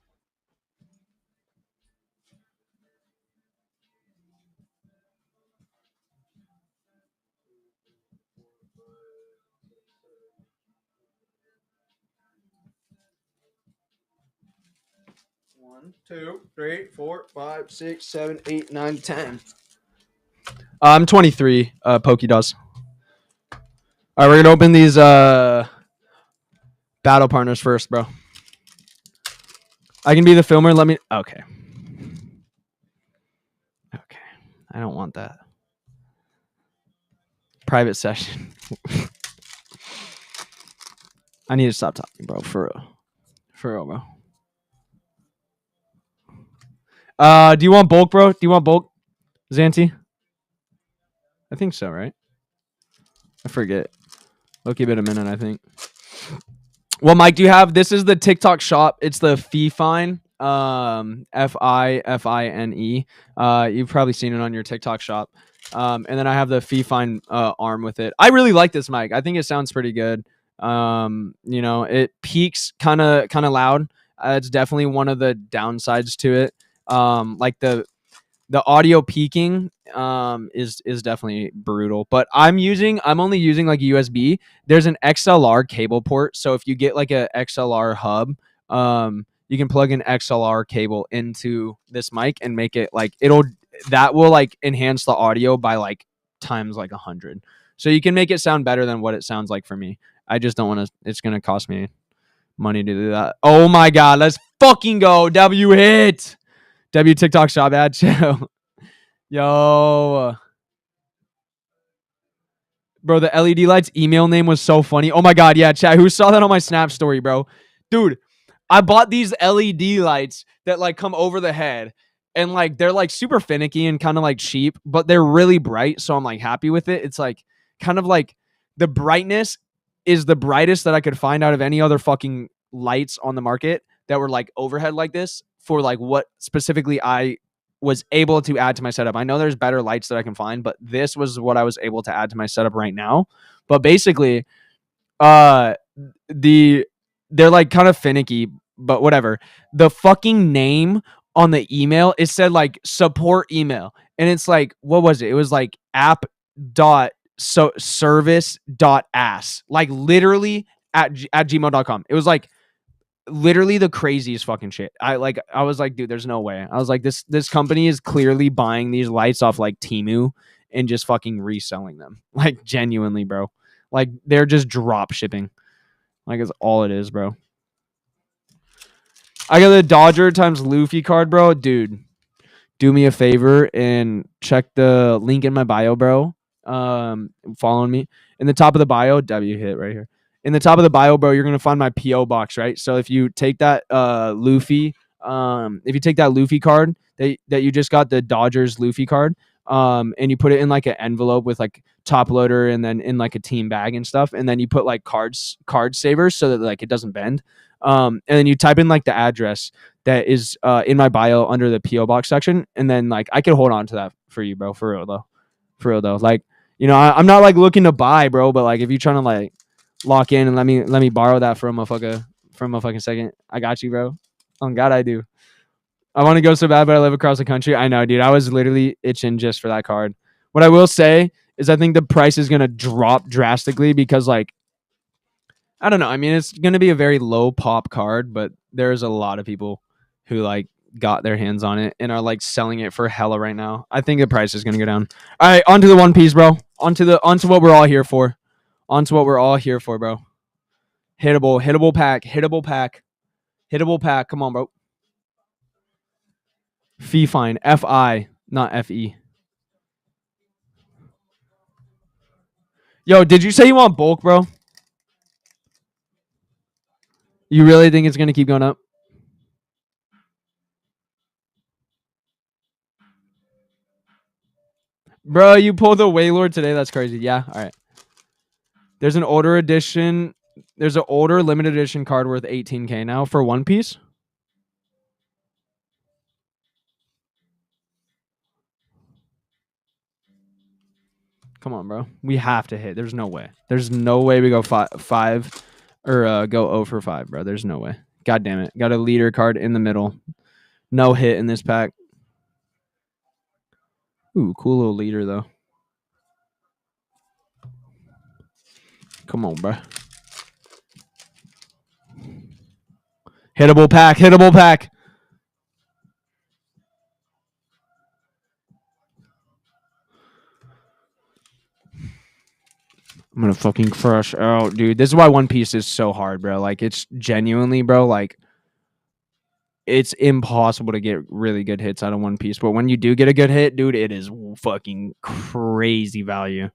One, 2, 3, 4, 5, 6, 7, 8, 9, 10. I'm 23. Pokedos. All right, we're gonna open these battle partners first, bro. I can be the filmer. Let me. Okay. I don't want that. Private session. I need to stop talking, bro. For real, bro. Do you want bulk, bro? Do you want bulk, Zanty? I think so, right? I forget. I'll give it a minute, I think. Well, Mike, do you have? This is the TikTok shop. It's the Fifine. Fifine. You've probably seen it on your TikTok shop. And then I have the Fifine arm with it. I really like this mic. I think it sounds pretty good. It peaks kind of loud. It's definitely one of the downsides to it. Like the audio peaking is definitely brutal. But I'm only using like USB. There's an XLR cable port, so if you get like a XLR hub, you can plug an XLR cable into this mic and make it like that will like enhance the audio by like times like 100. So you can make it sound better than what it sounds like for me. I just don't want to. It's gonna cost me money to do that. Oh my god, let's fucking go. W hit. W TikTok shop ad chill. Yo. Bro, the LED lights email name was so funny. Oh my god, yeah, chat. Who saw that on my Snap story, bro? Dude, I bought these LED lights that like come over the head, and like they're like super finicky and kind of like cheap, but they're really bright, so I'm like happy with it. It's like kind of like the brightness is the brightest that I could find out of any other fucking lights on the market that were like overhead like this for like what specifically I was able to add to my setup. I know there's better lights that I can find, but this was what I was able to add to my setup right now. But basically, uh the they're like kind of finicky, but whatever. The fucking name on the email, it said like support email. And it's like, what was it? It was like app dot so service dot ass. Like literally at gmail.com. It was like literally the craziest fucking shit. I was like, dude, there's no way. I was like, this company is clearly buying these lights off like Temu and just fucking reselling them. Like genuinely, bro. Like they're just drop shipping. Like it's all it is, bro. I got the Dodger times Luffy card, bro. Dude, do me a favor and check the link in my bio, bro. Following me in the top of the bio, W hit right here. In the top of the bio, bro, you're gonna find my PO box, right? So if you take that Luffy, if you take that Luffy card that you just got, the Dodgers Luffy card, and you put it in like an envelope with like top loader and then in like a team bag and stuff, and then you put like card savers so that like it doesn't bend. And then you type in like the address that is in my bio under the PO box section, and then like I could hold on to that for you, bro. For real though. Like, you know, I'm not like looking to buy, bro, but like if you're trying to like lock in and let me borrow that for a motherfucking second, I got you, bro. On God, I do. I want to go so bad, but I live across the country. I know, dude. I was literally itching just for that card. What I will say is I think the price is gonna drop drastically because like I don't know. I mean, it's going to be a very low pop card, but there's a lot of people who like got their hands on it and are like selling it for hella right now. I think the price is going to go down. All right, onto the One Piece, bro. Onto what we're all here for. Onto what we're all here for, bro. Hittable pack. Come on, bro. Fee fine. F-I, not F-E. Yo, did you say you want bulk, bro? You really think it's going to keep going up? Bro, you pulled the Waylord today. That's crazy. Yeah, all right. There's an older edition. There's an older limited edition card worth 18K now for One Piece. Come on, bro. We have to hit. There's no way. There's no way we go five or go 0 for 5, bro. There's no way. God damn it. Got a leader card in the middle. No hit in this pack. Ooh, cool little leader, though. Come on, bro. Hittable pack. I'm gonna fucking crush out, dude. This is why One Piece is so hard, bro. Like, it's genuinely, bro, like, it's impossible to get really good hits out of One Piece. But when you do get a good hit, dude, it is fucking crazy value.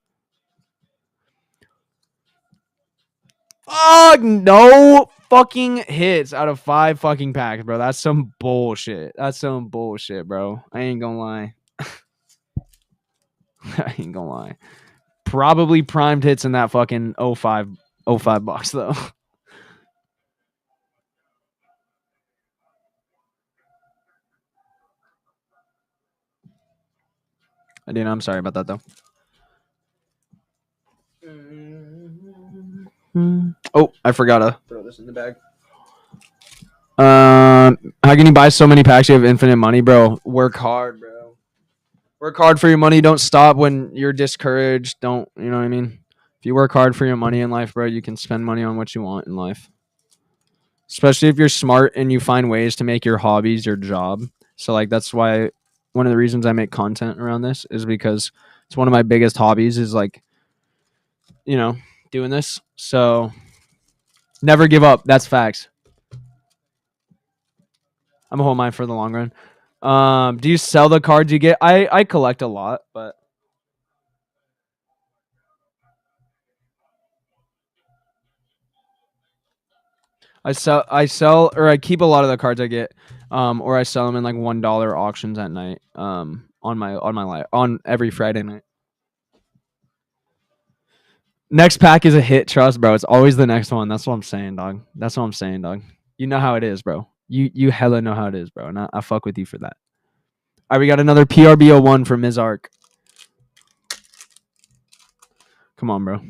Oh, no fucking hits out of 5 fucking packs, bro. That's some bullshit. Bro. I ain't gonna lie. I ain't gonna lie. Probably primed hits in that fucking 05 box, though. I'm sorry about that, though. Oh, I forgot to throw this in the bag. How can you buy so many packs? You have infinite money, bro. Work hard, bro. Work hard for your money. Don't stop when you're discouraged. Don't, you know what I mean? If you work hard for your money in life, bro, you can spend money on what you want in life. Especially if you're smart and you find ways to make your hobbies your job. So, like, that's why one of the reasons I make content around this is because it's one of my biggest hobbies is, like, you know, doing this. So, never give up. That's facts. I'm a whole mind for the long run. Do you sell the cards you get? I collect a lot, but I sell, or I keep a lot of the cards I get, or I sell them in like $1 auctions at night, on my live on every Friday night. Next pack is a hit, trust, bro. It's always the next one. That's what I'm saying, dog. That's what I'm saying, dog. You know how it is, bro. You hella know how it is, bro. And I fuck with you for that. All right, we got another PRBO1 for Ms. Arc. Come on, bro.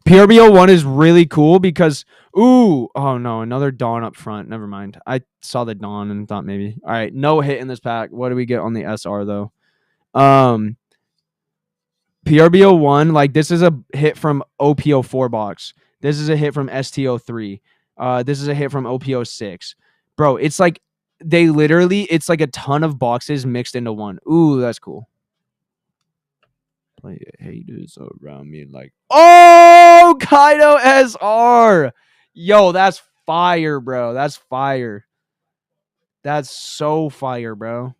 PRBO1 is really cool because, oh no, another Dawn up front. Never mind. I saw the Dawn and thought maybe. All right, no hit in this pack. What do we get on the SR though? PRBO1, like this is a hit from OPO4 box. This is a hit from STO3. This is a hit from OPO6. Bro, it's like it's like a ton of boxes mixed into one. Ooh, that's cool. Play haters around me like, oh, Kaido SR. Yo, that's fire, bro. That's fire. That's so fire, bro.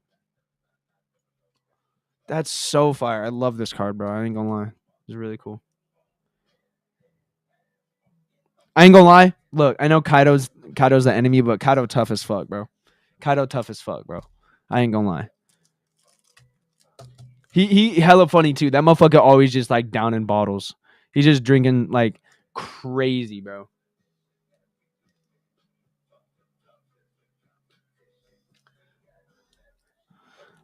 That's so fire. I love this card, bro. I ain't gonna lie. It's really cool. I ain't gonna lie. Look, I know Kaido's the enemy, but Kaido tough as fuck, bro. Kaido tough as fuck, bro. I ain't gonna lie. He hella funny too. That motherfucker always just like down in bottles. He's just drinking like crazy, bro.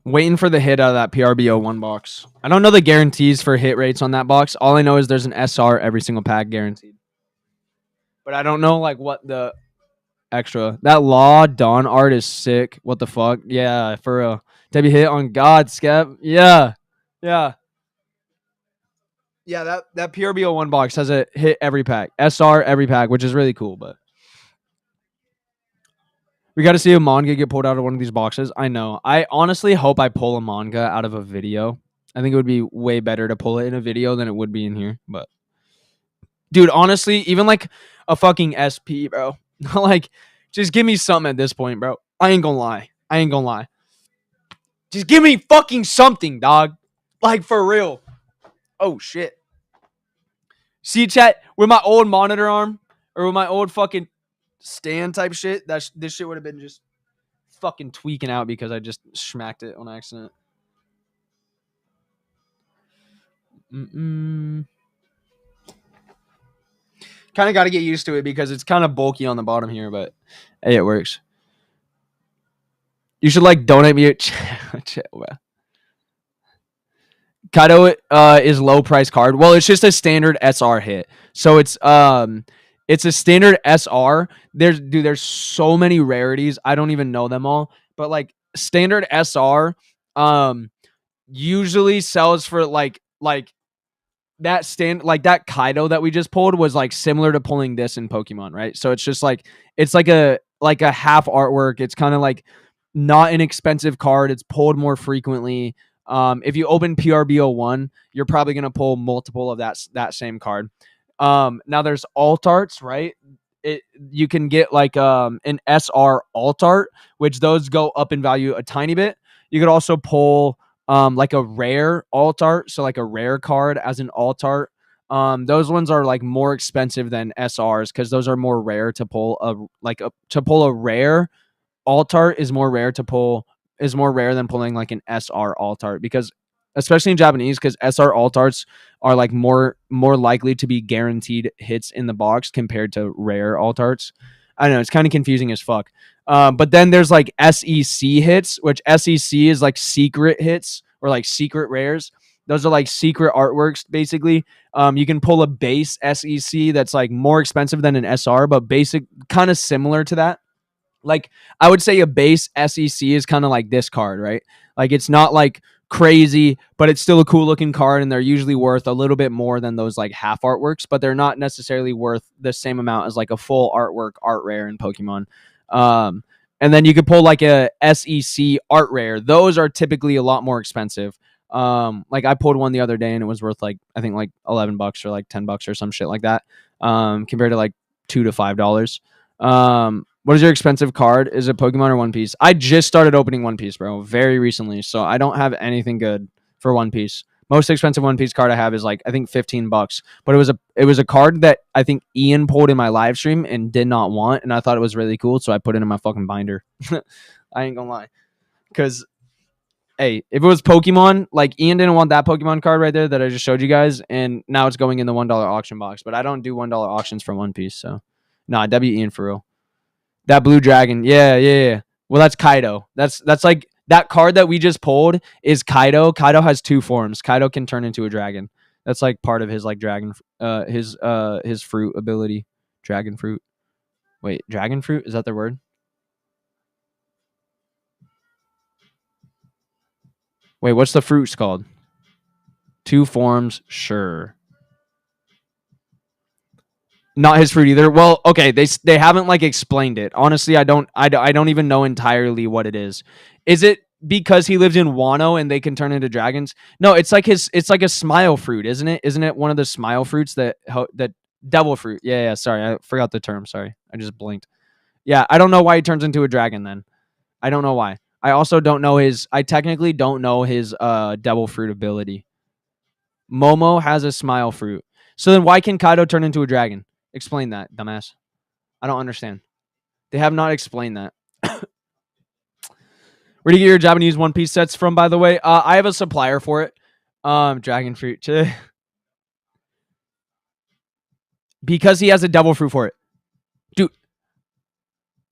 Waiting for the hit out of that PRBO1 box. I don't know the guarantees for hit rates on that box. All I know is there's an SR every single pack guaranteed. But I don't know like what the extra. That Law Dawn art is sick. What the fuck? Yeah, for real. Debbie hit on God, Skep. Yeah. Yeah. Yeah, that PRBO1 box has a hit every pack. SR every pack, which is really cool, but we got to see a manga get pulled out of one of these boxes. I know. I honestly hope I pull a manga out of a video. I think it would be way better to pull it in a video than it would be in here. But, dude, honestly, even like a fucking SP, bro. Like, just give me something at this point, bro. I ain't gonna lie. Just give me fucking something, dog. Like, for real. Oh, shit. See, chat, with my old monitor arm or with my old fucking stand type shit, this shit would have been just fucking tweaking out because I just smacked it on accident. Kind of got to get used to it because it's kind of bulky on the bottom here, but hey, it works. You should like donate me. Kaido is low price card. Well, it's just a standard SR hit. So it's a standard SR. There's so many rarities. I don't even know them all. But like standard SR usually sells for like that Kaido that we just pulled was like similar to pulling this in Pokemon, right? So it's just like it's like a half artwork. It's kind of like not an expensive card. It's pulled more frequently. If you open PRBO1, you're probably gonna pull multiple of that same card. Now there's alt arts, right? You can get like an SR alt art, which those go up in value a tiny bit. You could also pull like a rare alt art, so like a rare card as an alt art. Those ones are like more expensive than SRs because those are more rare to pull. To pull a rare alt art is more rare than pulling like an SR alt art because especially in Japanese because SR alt arts are like more likely to be guaranteed hits in the box compared to rare alt arts. I don't know, it's kind of confusing as fuck. But then there's like SEC hits, which SEC is like secret hits or like secret rares. Those are like secret artworks, basically. You can pull a base SEC that's like more expensive than an SR, but basic, kind of similar to that. Like I would say a base SEC is kind of like this card, right? Like it's not like crazy, but it's still a cool looking card, and they're usually worth a little bit more than those like half artworks, but they're not necessarily worth the same amount as like a full artwork art rare in Pokemon. And then you could pull like a SEC art rare. Those are typically a lot more expensive. Like I pulled one the other day and it was worth like I think like $11 or like $10 or some shit like that. Compared to like $2 to $5. What is your expensive card? Is it Pokemon or One Piece? I just started opening One Piece, bro, very recently, so I don't have anything good for One Piece. Most expensive One Piece card I have is like I think $15, but it was a card that I think Ian pulled in my live stream and did not want, and I thought it was really cool, so I put it in my fucking binder. I ain't gonna lie, because hey, if it was Pokemon, like Ian didn't want that Pokemon card right there that I just showed you guys, and now it's going in the $1 auction box. But I don't do $1 auctions for One Piece, so nah, W Ian for real. That blue dragon, yeah. Well, that's Kaido. That's like that card that we just pulled is Kaido. Kaido has 2 forms. Kaido can turn into a dragon. That's like part of his like dragon, his fruit ability. Dragon fruit. Wait, dragon fruit, is that the word? Wait, what's the fruits called? 2 forms, sure. Not his fruit either. Well, okay, they haven't like explained it. Honestly, I don't even know entirely what it is. Is it because he lives in Wano and they can turn into dragons? No, it's like it's like a smile fruit, isn't it? Isn't it one of the smile fruits that devil fruit? Yeah, sorry, I forgot the term. Sorry. I just blinked. Yeah, I don't know why he turns into a dragon then. I don't know why. I also don't know I technically don't know his devil fruit ability. Momo has a smile fruit. So then why can Kaido turn into a dragon? Explain that, dumbass. I don't understand. They have not explained that. Where do you get your Japanese One Piece sets from, by the way? I have a supplier for it. Dragon fruit. Because he has a devil fruit for it. Dude,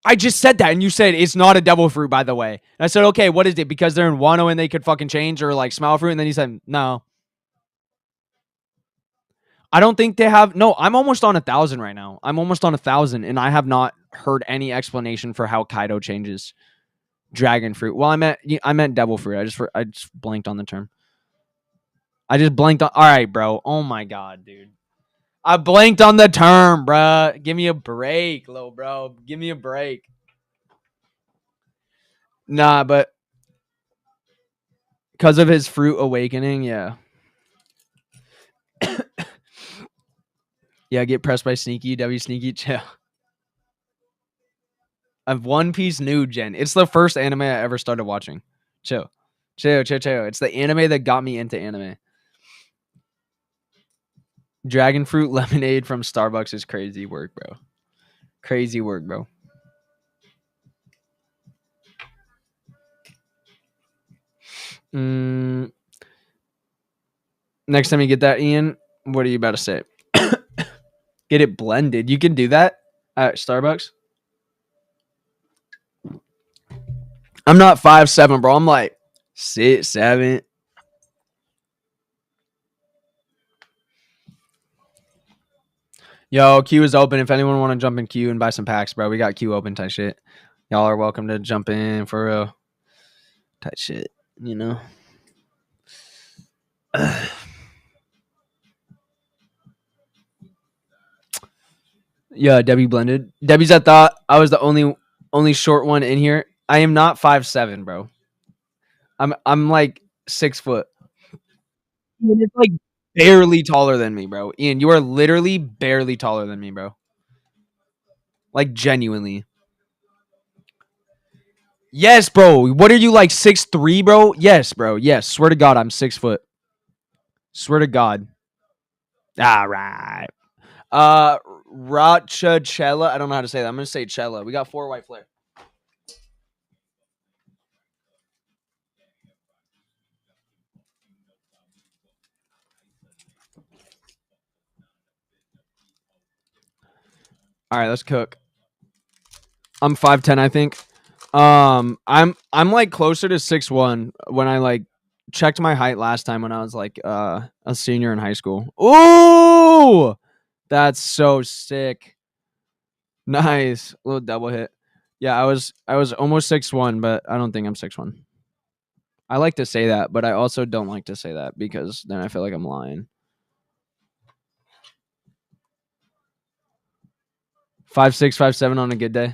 I just said that, and you said it's not a devil fruit, by the way. And I said, okay, what is it? Because they're in Wano and they could fucking change, or like smile fruit? And then he said, no. I don't think they have. No, I'm almost on 1,000 right now. I'm almost on 1,000, and I have not heard any explanation for how Kaido changes dragon fruit. Well, I meant devil fruit. I just blanked on the term. I just blanked on. All right, bro. Oh my god, dude. I blanked on the term, bro. Give me a break, little bro. Give me a break. Nah, but because of his fruit awakening, yeah. Yeah, get pressed by Sneaky, W Sneaky, chill. I've One Piece New Gen. It's the first anime I ever started watching. Chill. It's the anime that got me into anime. Dragon fruit lemonade from Starbucks is crazy work, bro. Crazy work, bro. Next time you get that, Ian, what are you about to say? Get it blended. You can do that at Starbucks. I'm not 5'7", bro. I'm like 6'7". Yo, queue is open. If anyone want to jump in queue and buy some packs, bro, we got queue open type shit. Y'all are welcome to jump in for real. Type shit, you know. Yeah, Debbie blended. Debbie's I thought I was the only short one in here. I am not 5'7", bro. I'm like 6 foot. Ian is like barely taller than me, bro. Ian, you are literally barely taller than me, bro. Like genuinely. Yes, bro. What are you like 6'3", bro? Yes, bro. Yes. Swear to God, I'm 6 foot. Swear to God. All right. Rachachella. I don't know how to say that. I'm gonna say Chella. We got 4 white flare. All right, let's cook. I'm 5'10", I think. I'm like closer to 6'1" when I like checked my height last time when I was like a senior in high school. Ooh, that's so sick. Nice. Little double hit. Yeah, I was almost 6'1", but I don't think I'm 6'1". I like to say that, but I also don't like to say that because then I feel like I'm lying. 5'6", 5'7" on a good day.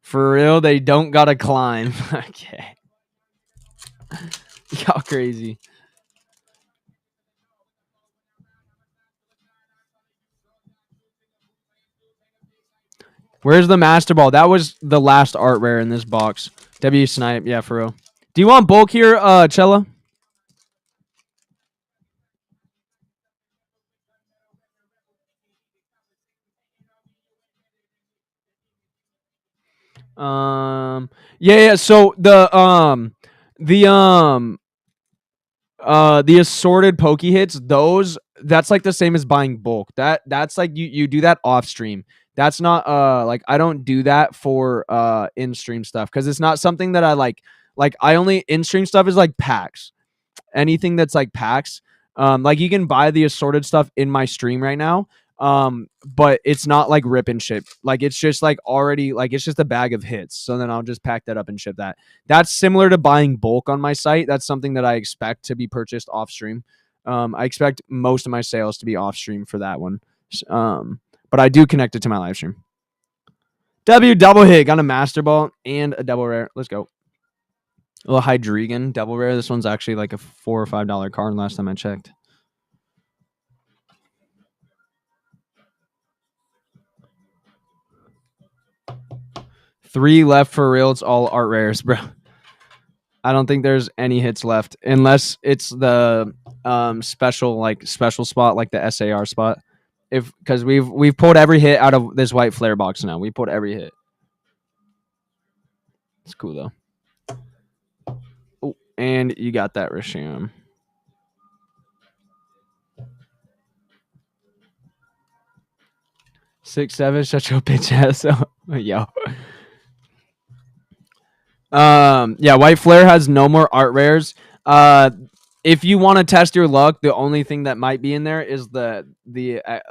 For real, they don't gotta climb. Okay. Y'all crazy. Where's the Master Ball? That was the last art rare in this box. W Snipe, yeah, for real. Do you want bulk here, Chella? Yeah. So the the assorted pokey hits, those that's like the same as buying bulk. That's like you do that off stream. That's not like I don't do that for in stream stuff because it's not something that I like. Like I only in stream stuff is like packs. Anything that's like packs. Like you can buy the assorted stuff in my stream right now. But it's not like rip and ship. Like it's just like already like it's just a bag of hits. So then I'll just pack that up and ship that. That's similar to buying bulk on my site. That's something that I expect to be purchased off stream. I expect most of my sales to be off stream for that one. But I do connect it to my live stream. W double hit, got a master ball and a double rare. Let's go. A little Hydreigon double rare. This one's actually like a $4 or $5 card last time I checked. Three left for real. It's all art rares, bro. I don't think there's any hits left unless it's the special spot like the SAR spot. If because we've pulled every hit out of this white flare box now. We pulled every hit. It's cool though. Oh, and you got that Risham. 6'7", shut your bitch ass up. Yo. Yeah, White Flare has no more art rares. If you want to test your luck, the only thing that might be in there is the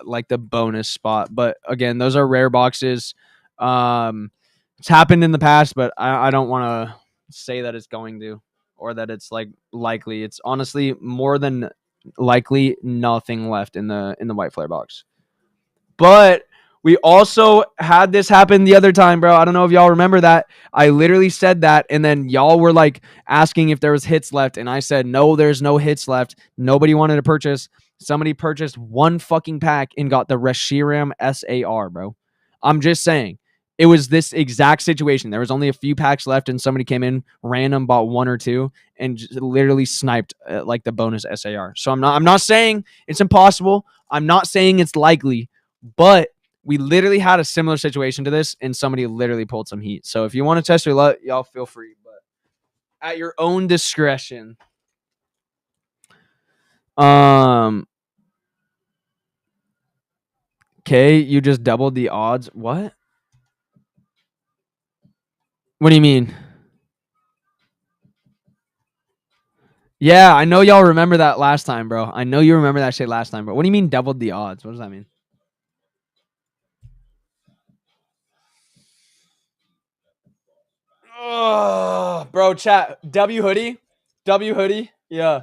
like the bonus spot. But again, those are rare boxes. It's happened in the past, but I don't want to say that it's going to or that it's like likely. It's honestly more than likely nothing left in the White Flare box. But we also had this happen the other time, bro. I don't know if y'all remember that. I literally said that, and then y'all were like asking if there was hits left, and I said, no, there's no hits left. Nobody wanted to purchase. Somebody purchased one fucking pack and got the Reshiram SAR, bro. I'm just saying. It was this exact situation. There was only a few packs left, and somebody came in, random, bought one or two, and just literally sniped like the bonus SAR. So I'm not saying it's impossible. I'm not saying it's likely. But we literally had a similar situation to this, and somebody literally pulled some heat. So if you want to test your luck, y'all feel free, but at your own discretion. Okay, you just doubled the odds. What? What do you mean? Yeah, I know y'all remember that last time, bro. I know you remember that shit last time, bro. What do you mean doubled the odds? What does that mean? Oh, bro, chat. W hoodie. W hoodie. Yeah.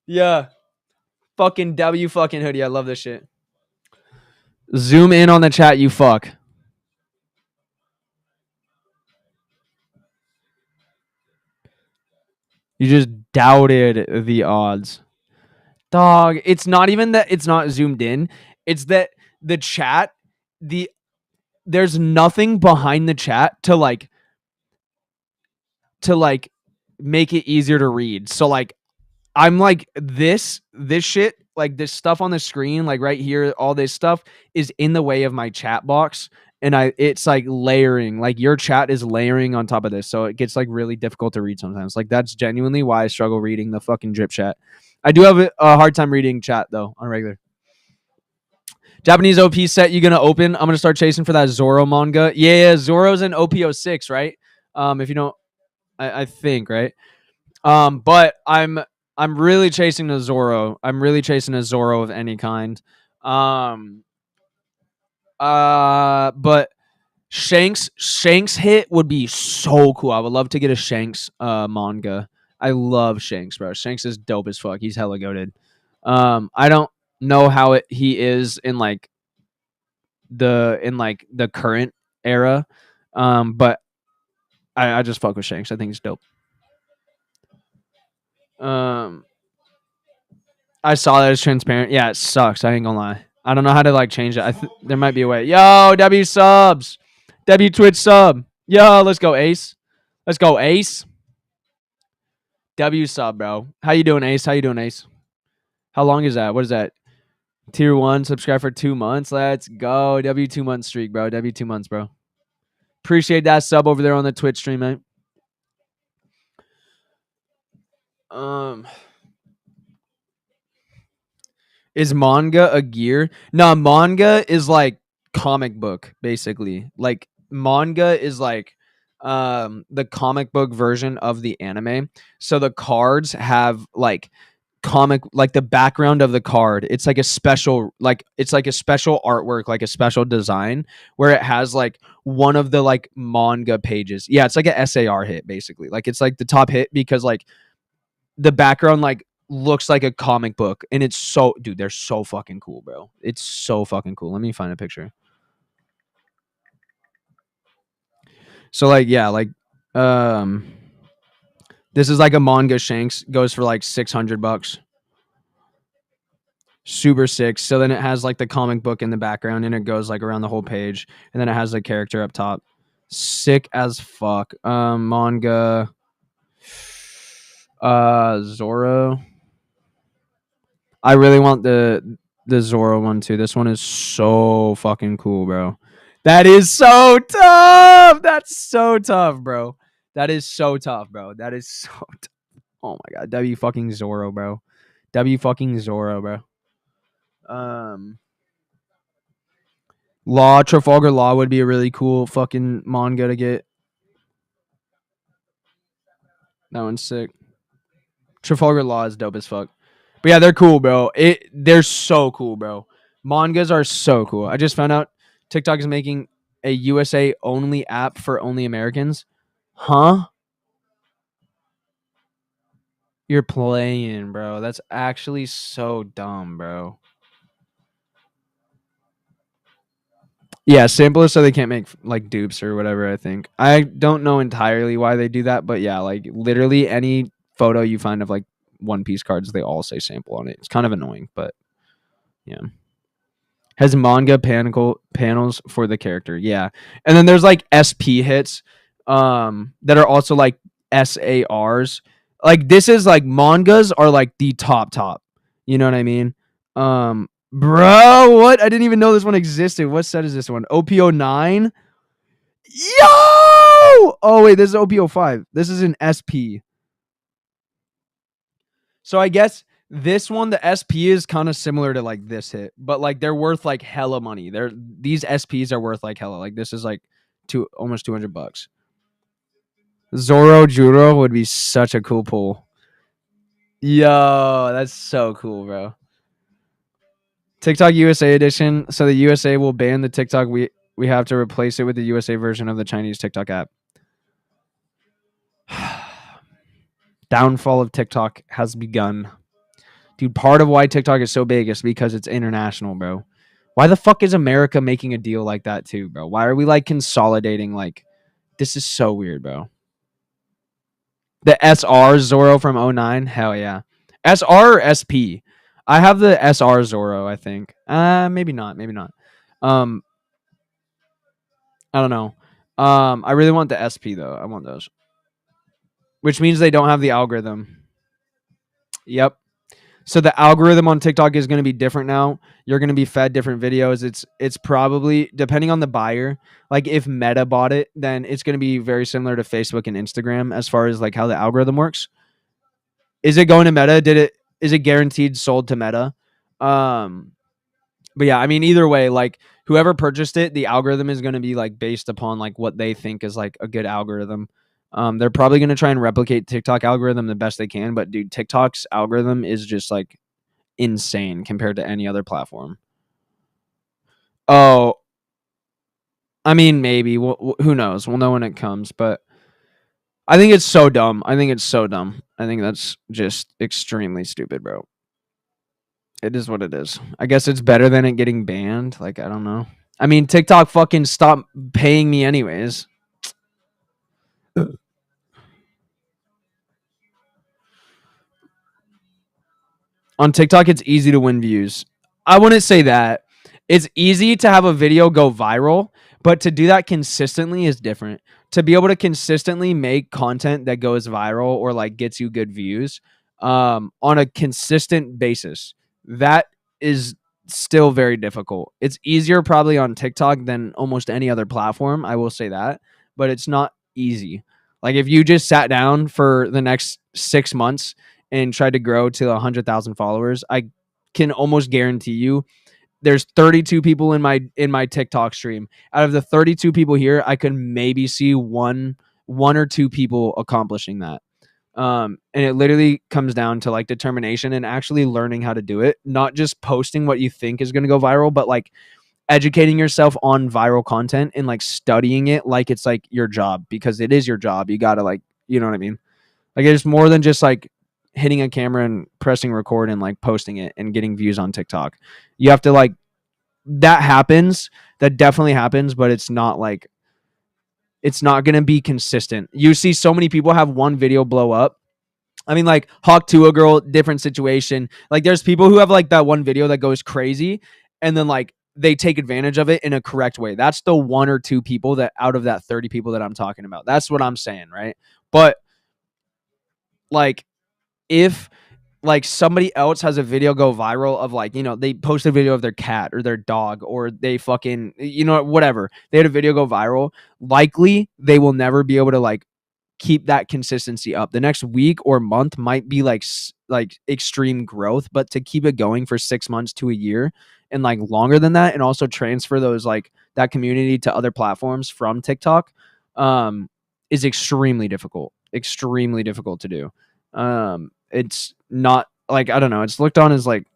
Yeah. Fucking W fucking hoodie. I love this shit. Zoom in on the chat, you fuck. You just doubted the odds. Dog, it's not even that it's not zoomed in. It's that the chat, there's nothing behind the chat to make it easier to read. So like I'm like this shit, like this stuff on the screen, like right here, all this stuff is in the way of my chat box. And it's like layering, like your chat is layering on top of this. So it gets like really difficult to read sometimes. Like that's genuinely why I struggle reading the fucking drip chat. I do have a hard time reading chat though on regular. Japanese OP set you gonna open? I'm gonna start chasing for that Zoro manga. Yeah, Zoro's in OP06, right? If you don't, I think right. But I'm really chasing a Zoro. I'm really chasing a Zoro of any kind. But Shanks hit would be so cool. I would love to get a Shanks manga. I love Shanks, bro. Shanks is dope as fuck. He's hella goated. I don't know how he is in like the current era. But I just fuck with Shanks. I think he's dope. I saw that it's transparent. Yeah, it sucks. I ain't gonna lie. I don't know how to like change it. There might be a way. Yo, W subs, W Twitch sub. Yo, let's go Ace. Let's go Ace. W sub, bro. How you doing, Ace? How you doing, Ace? How long is that? What is that? Tier 1, subscribe for 2 months. Let's go. W 2 month streak, bro. W 2 months, bro. Appreciate that sub over there on the Twitch stream, mate. Is manga a gear? No, manga is like comic book, basically. Like manga is like the comic book version of the anime. So the cards have like the background of the card. It's like a special artwork, like a special design where it has like one of the like manga pages. Yeah, it's like a SAR hit basically. Like it's like the top hit because like the background like looks like a comic book, and it's so, dude, they're so fucking cool, bro. It's so fucking cool. Let me find a picture. So like, yeah, like this is like a manga Shanks, goes for like $600. Super sick. So then it has like the comic book in the background, and it goes like around the whole page, and then it has the character up top. Sick as fuck. Manga Zoro. I really want the Zoro one too. This one is so fucking cool, bro. That is so tough. That's so tough, bro. That is so tough, bro. That is so tough. Oh my god. W fucking Zoro, bro. W fucking Zoro, bro. Trafalgar Law would be a really cool fucking manga to get. That one's sick. Trafalgar Law is dope as fuck. But yeah, they're cool, bro. They're so cool, bro. Mangas are so cool. I just found out TikTok is making a USA only app for only Americans. Huh? You're playing, bro. That's actually so dumb, bro. Yeah, simpler so they can't make like dupes or whatever, I think. I don't know entirely why they do that, but yeah, like literally any photo you find of like One Piece cards, they all say sample on it. It's kind of annoying, but yeah. Has manga panels for the character. Yeah. And then there's like SP hits that are also like SARs. Like this is like mangas are like the top. You know what I mean? Bro, what? I didn't even know this one existed. What set is this one? OPO9? Yo! Oh wait, this is OPO5. This is an SP. So I guess this one, the SP is kind of similar to like this hit, but like they're worth like hella money. These SPs are worth like hella. Like this is like almost $200. Zoro Juro would be such a cool pull. Yo, that's so cool, bro. TikTok USA edition. So the USA will ban the TikTok. We have to replace it with the USA version of the Chinese TikTok app. Downfall of TikTok has begun. Dude, part of why TikTok is so big is because it's international, bro. Why the fuck is America making a deal like that too, bro? Why are we like consolidating? Like, this is so weird, bro. The SR Zoro from 09? Hell yeah. SR or SP? I have the SR Zoro, I think. Maybe not. I don't know. I really want the SP though. I want those. Which means they don't have the algorithm. Yep. So the algorithm on TikTok is going to be different now. You're going to be fed different videos. It's probably, depending on the buyer, like if Meta bought it, then it's going to be very similar to Facebook and Instagram as far as like how the algorithm works. Is it going to Meta? Is it guaranteed sold to Meta? But yeah, I mean, either way, like whoever purchased it, the algorithm is going to be like based upon like what they think is like a good algorithm. They're probably going to try and replicate TikTok algorithm the best they can, but dude, TikTok's algorithm is just like insane compared to any other platform. Oh, I mean, maybe. Who knows? We'll know when it comes, but I think it's so dumb. I think that's just extremely stupid, bro. It is what it is. I guess it's better than it getting banned. Like, I don't know. I mean, TikTok fucking stopped paying me anyways. On TikTok, it's easy to win views. I wouldn't say that. It's easy to have a video go viral, but to do that consistently is different. To be able to consistently make content that goes viral or like gets you good views on a consistent basis, that is still very difficult. It's easier probably on TikTok than almost any other platform. I will say that. but it's not easy. Like if you just sat down for the next 6 months and tried to grow to 100,000 followers, I can almost guarantee you there's 32 people in my TikTok stream. Out of the 32 people here, I could maybe see one or two people accomplishing that. And it literally comes down to like determination and actually learning how to do it, not just posting what you think is going to go viral, but like educating yourself on viral content and like studying it like it's like your job, because it is your job. You got to like, you know what I mean? Like it's more than just like hitting a camera and pressing record and like posting it and getting views on TikTok. You have to like, that happens. That definitely happens, but it's not like, it's not going to be consistent. You see so many people have one video blow up. I mean, like Hawk to a Girl, different situation. Like there's people who have like that one video that goes crazy and then like they take advantage of it in a correct way. That's the one or two people that out of that 30 people that I'm talking about. That's what I'm saying, right? But like if like somebody else has a video go viral of like, you know, they post a video of their cat or their dog or they fucking, you know, whatever. They had a video go viral. Likely they will never be able to like keep that consistency up. The next week or month might be like extreme growth, but to keep it going for 6 months to a year and like longer than that, and also transfer those like that community to other platforms from TikTok, is extremely difficult to do. It's not like, I don't know, it's looked on as like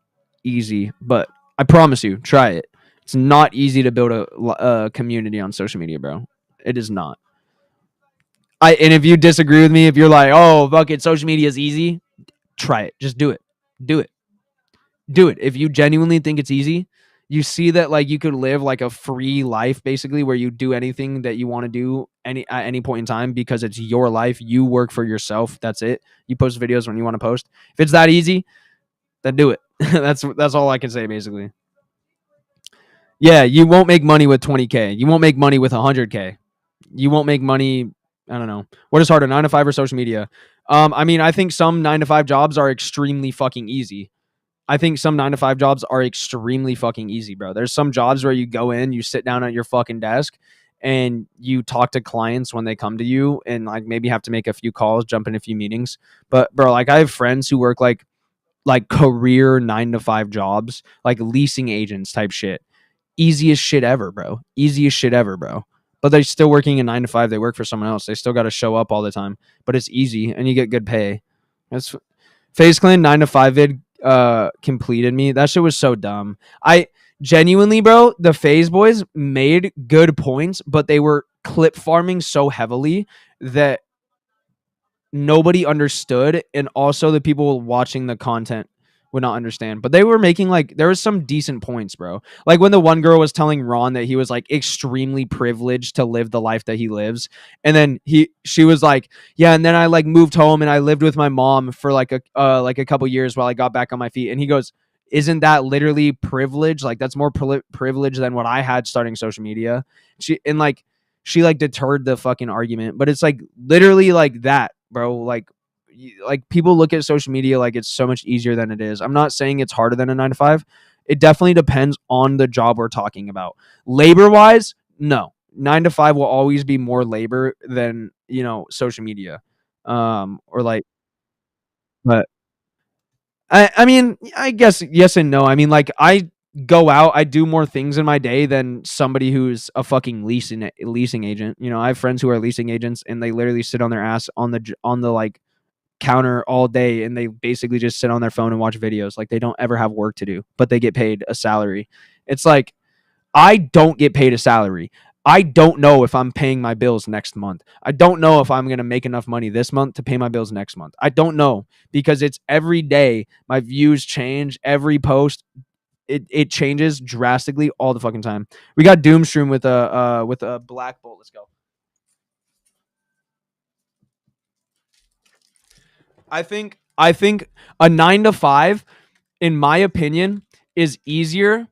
easy, but I promise you, try it. It's not easy to build a community on social media, bro. It is not. And if you disagree with me, if you're like, oh, fuck it, social media is easy, try it. Just do it. Do it. Do it. If you genuinely think it's easy, you see that like you could live like a free life basically where you do anything that you want to do at any point in time because it's your life. You work for yourself. That's it. You post videos when you want to post. If it's that easy, then do it. That's all I can say basically. Yeah, you won't make money with 20K. You won't make money with 100K. You won't make money. I don't know. What is harder, 9 to 5 or social media? I mean, I think some 9 to 5 jobs are extremely fucking easy. I think some 9 to 5 jobs are extremely fucking easy, bro. There's some jobs where you go in, you sit down at your fucking desk, and you talk to clients when they come to you, and like maybe have to make a few calls, jump in a few meetings. But bro, like I have friends who work like career 9 to 5 jobs, like leasing agents type shit. Easiest shit ever, bro. Easiest shit ever, bro. But they're still working a 9 to 5. They work for someone else. They still got to show up all the time. But it's easy and you get good pay. That's FaZe Clan 9 to 5 vid completed me. That shit was so dumb. I genuinely, bro, the FaZe boys made good points, but they were clip farming so heavily that nobody understood, and also the people watching the content would not understand. But they were making like, there was some decent points, bro. Like when the one girl was telling Ron that he was like extremely privileged to live the life that he lives, and then she was like, yeah, and then I like moved home and I lived with my mom for like a couple years while I got back on my feet. And he goes, isn't that literally privilege? Like that's more privilege than what I had starting social media. She like deterred the fucking argument, but it's like literally like that, bro. Like people look at social media like it's so much easier than it is. I'm not saying it's harder than a 9 to 5. It definitely depends on the job we're talking about. Labor wise, no. 9 to 5 will always be more labor than, you know, social media. Or like, but I mean, I guess yes and no. I mean, like I go out, I do more things in my day than somebody who's a fucking leasing agent. You know, I have friends who are leasing agents and they literally sit on their ass on the like counter all day, and they basically just sit on their phone and watch videos. Like they don't ever have work to do, but they get paid a salary. It's like, I don't get paid a salary. I don't know if I'm paying my bills next month. I don't know if I'm going to make enough money this month to pay my bills next month. I don't know, because it's every day. My views change every post. It changes drastically all the fucking time. We got Doomstream with a Black Bolt. Let's go. I think a 9 to 5, in my opinion, is easier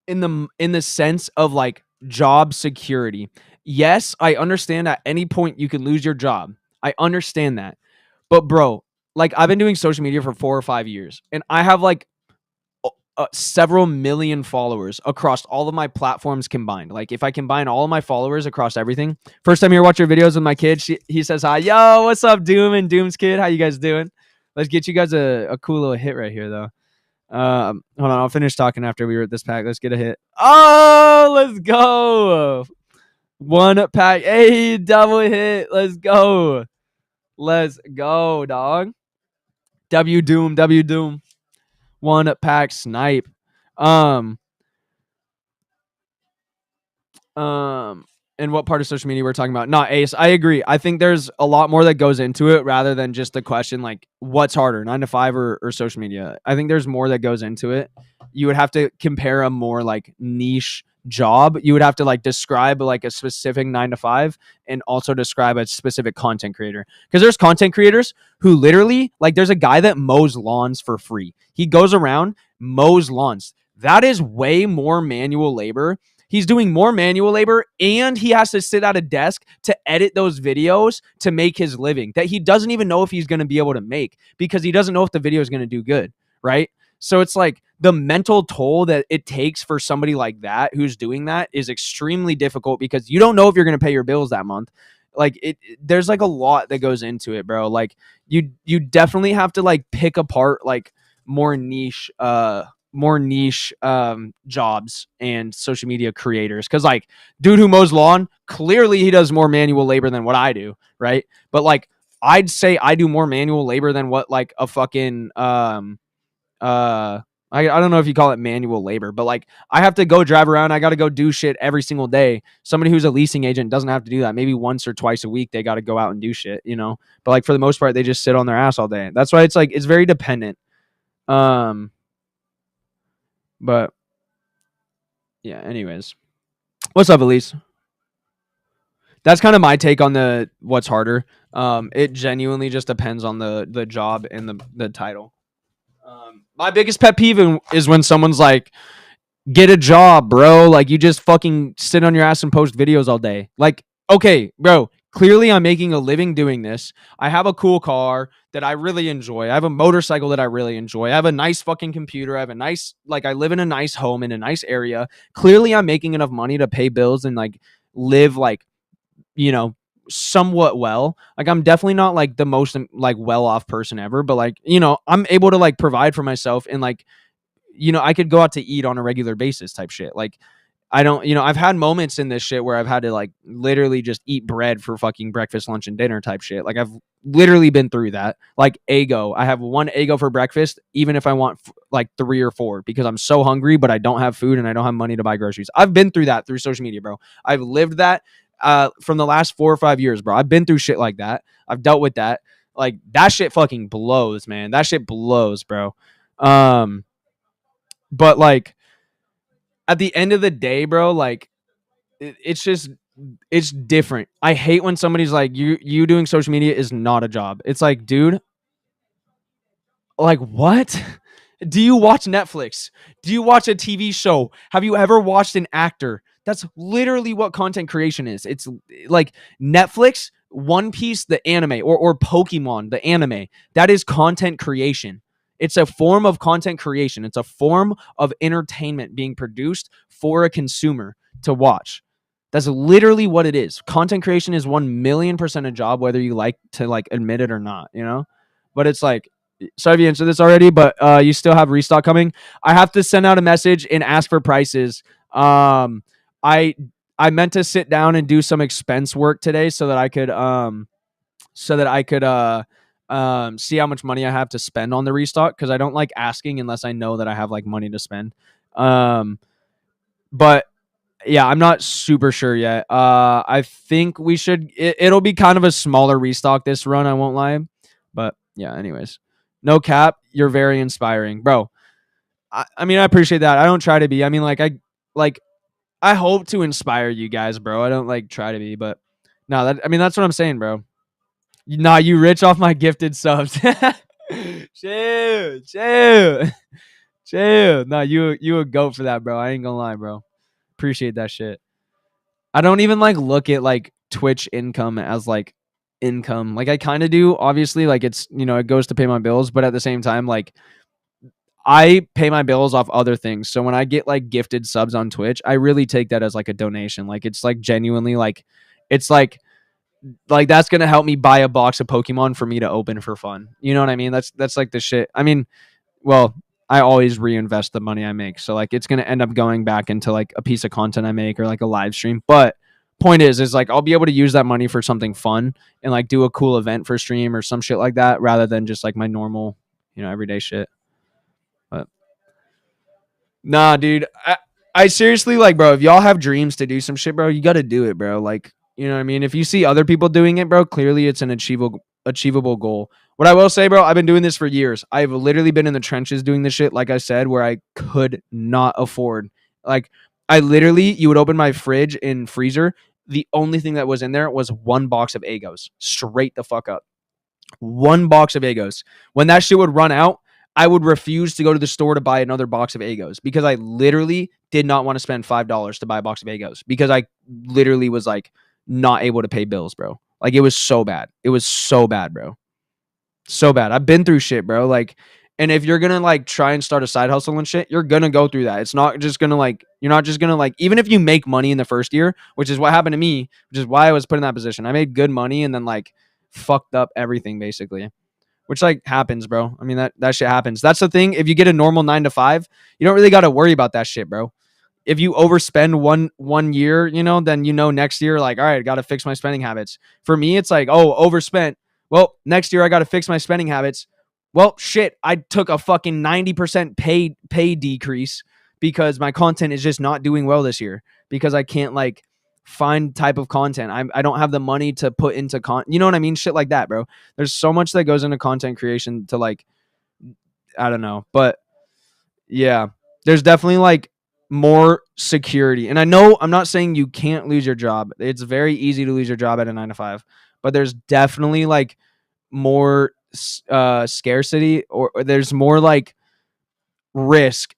in the sense of like job security. Yes, I understand at any point you can lose your job. I understand that. But bro, like I've been doing social media for 4 or 5 years, and I have like several million followers across all of my platforms combined. Like if I combine all of my followers across everything, first time you watch your videos with my kid, he says hi. Yo, what's up, Doom and Doom's kid? How you guys doing? Let's get you guys a cool little hit right here, though. Hold on, I'll finish talking after we rip this pack. Let's get a hit. Oh, let's go. One pack. Hey, double hit. Let's go. Let's go, dog. W Doom, W Doom. One pack snipe. And what part of social media we're talking about? Not Ace. I agree. I think there's a lot more that goes into it rather than just the question like what's harder, 9 to 5 or social media. I think there's more that goes into it. You would have to compare a more like niche job. You would have to like describe like a specific 9 to 5 and also describe a specific content creator. Because there's content creators who literally like there's a guy that mows lawns for free. He goes around, mows lawns. That is way more manual labor. He's doing more manual labor and he has to sit at a desk to edit those videos to make his living that he doesn't even know if he's going to be able to make because he doesn't know if the video is going to do good, right? So it's like the mental toll that it takes for somebody like that who's doing that is extremely difficult because you don't know if you're going to pay your bills that month. Like there's like a lot that goes into it, bro. Like you definitely have to like pick apart like more niche jobs and social media creators. Cause like dude who mows lawn, clearly he does more manual labor than what I do. Right. But like, I'd say I do more manual labor than what like a fucking, I don't know if you call it manual labor, but like I have to go drive around. I got to go do shit every single day. Somebody who's a leasing agent doesn't have to do that. Maybe once or twice a week, they got to go out and do shit, you know, but like for the most part, they just sit on their ass all day. That's why it's like, it's very dependent. But yeah, anyways. What's up, Elise? That's kind of my take on the what's harder. It genuinely just depends on the job and the title. My biggest pet peeve is when someone's like, get a job, bro. Like you just fucking sit on your ass and post videos all day. Like, okay, bro, clearly I'm making a living doing this. I have a cool car that I really enjoy. I have a motorcycle that I really enjoy. I have a nice fucking computer. I have a nice, like I live in a nice home in a nice area. Clearly I'm making enough money to pay bills and like live like, you know, somewhat well. Like I'm definitely not like the most like well-off person ever, but like, you know, I'm able to like provide for myself and like, you know, I could go out to eat on a regular basis type shit. Like I don't, you know, I've had moments in this shit where I've had to like literally just eat bread for fucking breakfast, lunch, and dinner type shit. Like I've literally been through that. Like Eggo. I have one Eggo for breakfast, even if I want like 3 or 4 because I'm so hungry, but I don't have food and I don't have money to buy groceries. I've been through that through social media, bro. I've lived that from the last 4 or 5 years, bro. I've been through shit like that. I've dealt with that. Like that shit fucking blows, man. That shit blows, bro. But like at the end of the day, bro, like it's just it's different. I hate when somebody's like, you doing social media is not a job. It's like, dude, like what? Do you watch Netflix? Do you watch a TV show? Have you ever watched an actor? That's literally what content creation is. It's like Netflix, One Piece, the anime, or Pokemon, the anime. That is content creation. It's a form of content creation. It's a form of entertainment being produced for a consumer to watch. That's literally what it is. Content creation is 1,000,000% a job, whether you like to like admit it or not, you know? But it's like, sorry if you answered this already, but you still have restock coming. I have to send out a message and ask for prices. I meant to sit down and do some expense work today so that I could see how much money I have to spend on the restock because I don't like asking unless I know that I have like money to spend. But yeah, I'm not super sure yet. I think we should. It'll be kind of a smaller restock this run. I won't lie, but yeah. Anyways, no cap. You're very inspiring, bro. I mean, I appreciate that. I don't try to be. I mean, I hope to inspire you guys, bro. I don't like try to be, but no, that's what I'm saying, bro. Nah, you rich off my gifted subs. chill, chill, chill. Nah, you a goat for that, bro. I ain't gonna lie, bro. Appreciate that shit. I don't even like look at like Twitch income as like income. Like I kind of do, obviously. Like it's, you know, it goes to pay my bills, but at the same time, like I pay my bills off other things. So when I get like gifted subs on Twitch, I really take that as like a donation. Like it's like genuinely like it's like that's gonna help me buy a box of Pokemon for me to open for fun. You know what I mean? That's like the shit. I mean, well, I always reinvest the money I make. So like it's gonna end up going back into like a piece of content I make or like a live stream. But point is like I'll be able to use that money for something fun and like do a cool event for stream or some shit like that rather than just like my normal, everyday shit. But nah, dude. I seriously like, bro, if y'all have dreams to do some shit, bro, you gotta do it, bro. Like, you know what I mean? If you see other people doing it, bro, clearly it's an achievable goal. What I will say, bro, I've been doing this for years. I've literally been in the trenches doing this shit, like I said, where I could not afford. Like, I literally, you would open my fridge and freezer. The only thing that was in there was one box of Egos. Straight the fuck up. One box of Egos. When that shit would run out, I would refuse to go to the store to buy another box of Egos because I literally did not want to spend $5 to buy a box of Egos because I literally was like not able to pay bills, bro. Like it was so bad. It was so bad, bro. So bad. I've been through shit, bro. Like, and if you're gonna like try and start a side hustle and shit, you're gonna go through that. It's not just gonna like, you're not just gonna like, even if you make money in the first year, which is what happened to me, which is why I was put in that position. I made good money and then like fucked up everything basically, which like happens, bro. I mean, that shit happens. That's the thing. If you get a normal 9 to 5, you don't really got to worry about that shit, bro. If you overspend one year, then next year, like, all right, I got to fix my spending habits. For me, it's like, oh, overspent. Well, next year I got to fix my spending habits. Well, shit, I took a fucking 90% pay decrease because my content is just not doing well this year because I can't like find type of content. I don't have the money to put into you know what I mean? Shit like that, bro. There's so much that goes into content creation to like, I don't know, but yeah, there's definitely like more security. And I know I'm not saying you can't lose your job. It's very easy to lose your job at a 9 to 5, but there's definitely like more scarcity or there's more like risk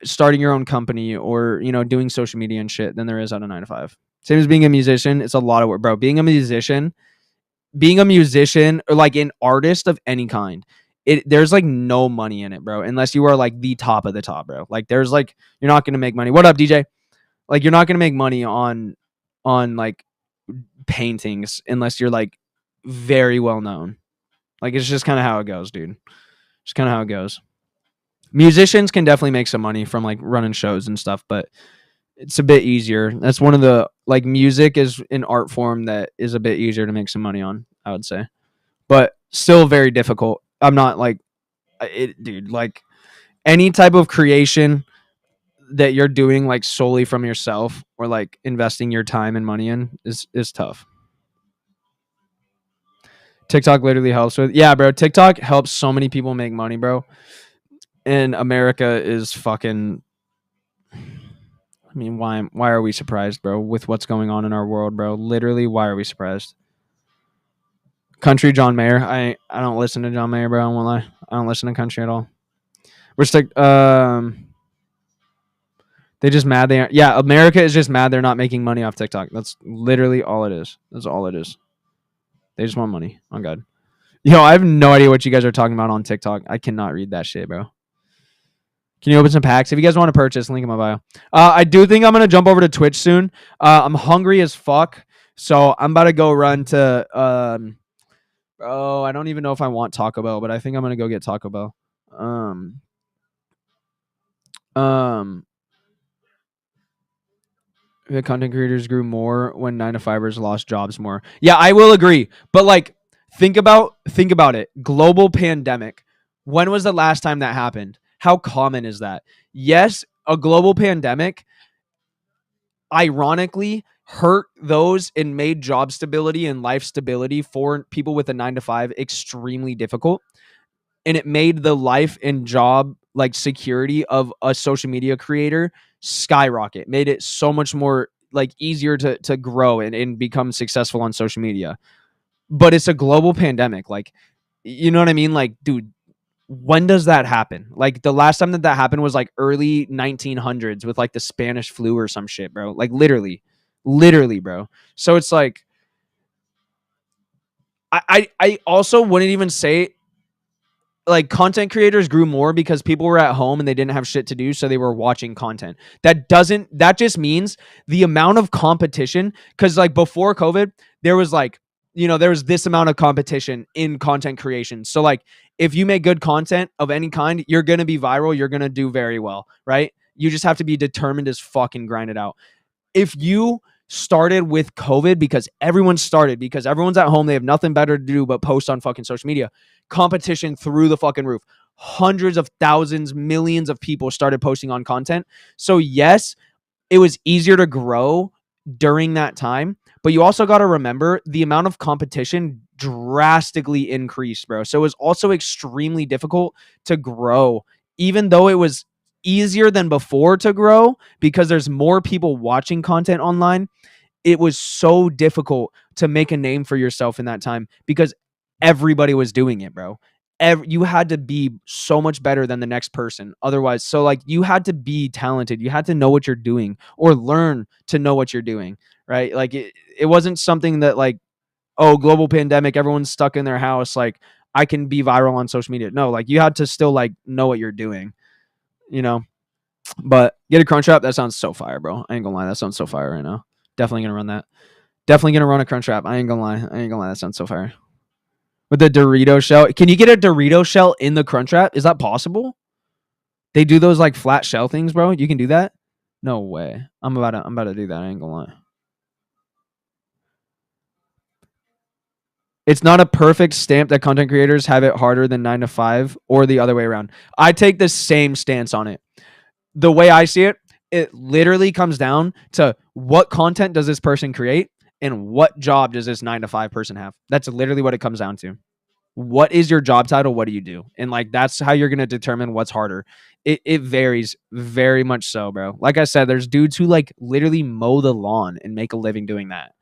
starting your own company or doing social media and shit than there is at a 9 to 5. Same as being a musician. It's a lot of work, bro. Being a musician or like an artist of any kind, there's like no money in it, bro, unless you are like the top of the top, bro. Like there's like, you're not gonna make money. What up, DJ? Like you're not gonna make money on like paintings unless you're like very well known. Like it's just kind of how it goes, dude. Just kind of how it goes. Musicians can definitely make some money from like running shows and stuff, but it's a bit easier. That's one of the like, music is an art form that is a bit easier to make some money on, I would say, but still very difficult. I'm not like dude, like any type of creation that you're doing like solely from yourself or like investing your time and money in is tough. TikTok literally helps with, yeah, bro. TikTok helps so many people make money, bro. And America is fucking, I mean, why are we surprised, bro, with what's going on in our world, bro? Literally, why are we surprised? Country John Mayer. I don't listen to John Mayer, bro. I won't lie. I don't listen to country at all. We're stick. They just mad. They aren't. Yeah, America is just mad. They're not making money off TikTok. That's literally all it is. That's all it is. They just want money. Oh god. Yo, I have no idea what you guys are talking about on TikTok. I cannot read that shit, bro. Can you open some packs? If you guys want to purchase, link in my bio. I do think I'm gonna jump over to Twitch soon. I'm hungry as fuck, so I'm about to go run to. I don't even know if I want Taco Bell, but I think I'm gonna go get Taco Bell. The content creators grew more when 9 to 5ers lost jobs more. Yeah, I will agree. But like, think about it. Global pandemic. When was the last time that happened? How common is that? Yes, a global pandemic ironically hurt those and made job stability and life stability for people with a 9 to 5 extremely difficult. And it made the life and job like security of a social media creator skyrocket, made it so much more like easier to grow and become successful on social media. But it's a global pandemic. Like, you know what I mean? Like, dude, when does that happen? Like the last time that happened was like early 1900s with like the Spanish flu or some shit, bro. Like literally, bro. So it's like, I also wouldn't even say like content creators grew more because people were at home and they didn't have shit to do, so they were watching content. That just means the amount of competition, because like before COVID, there was like, there was this amount of competition in content creation. So like if you make good content of any kind, you're gonna be viral, you're gonna do very well, right? You just have to be determined as fucking grind it out. If you started with COVID because everyone's at home, they have nothing better to do but post on fucking social media, competition through the fucking roof. Hundreds of thousands, millions of people started posting on content. So yes, it was easier to grow during that time, but you also got to remember the amount of competition drastically increased, bro. So it was also extremely difficult to grow, even though it was easier than before to grow because there's more people watching content online. It was so difficult to make a name for yourself in that time because everybody was doing it, bro. You had to be so much better than the next person. Otherwise, so like you had to be talented. You had to know what you're doing or learn to know what you're doing, right? Like it wasn't something that like, oh, global pandemic, everyone's stuck in their house. Like I can be viral on social media. No, like you had to still like know what you're doing, you know? But get a crunch wrap. That sounds so fire, bro. I ain't gonna lie. That sounds so fire right now. Definitely gonna run that. Definitely gonna run a crunch wrap. I ain't gonna lie. That sounds so fire. With the Dorito shell, can you get a Dorito shell in the crunch wrap? Is that possible? They do those like flat shell things, bro. You can do that? No way. I'm about to do that. I ain't gonna lie. It's not a perfect stamp that content creators have it harder than 9 to 5 or the other way around. I take the same stance on it. The way I see it, it literally comes down to what content does this person create and what job does this 9 to 5 person have. That's literally what it comes down to. What is your job title? What do you do? And like that's how you're gonna determine what's harder. It varies very much so, bro. Like I said, there's dudes who like literally mow the lawn and make a living doing that.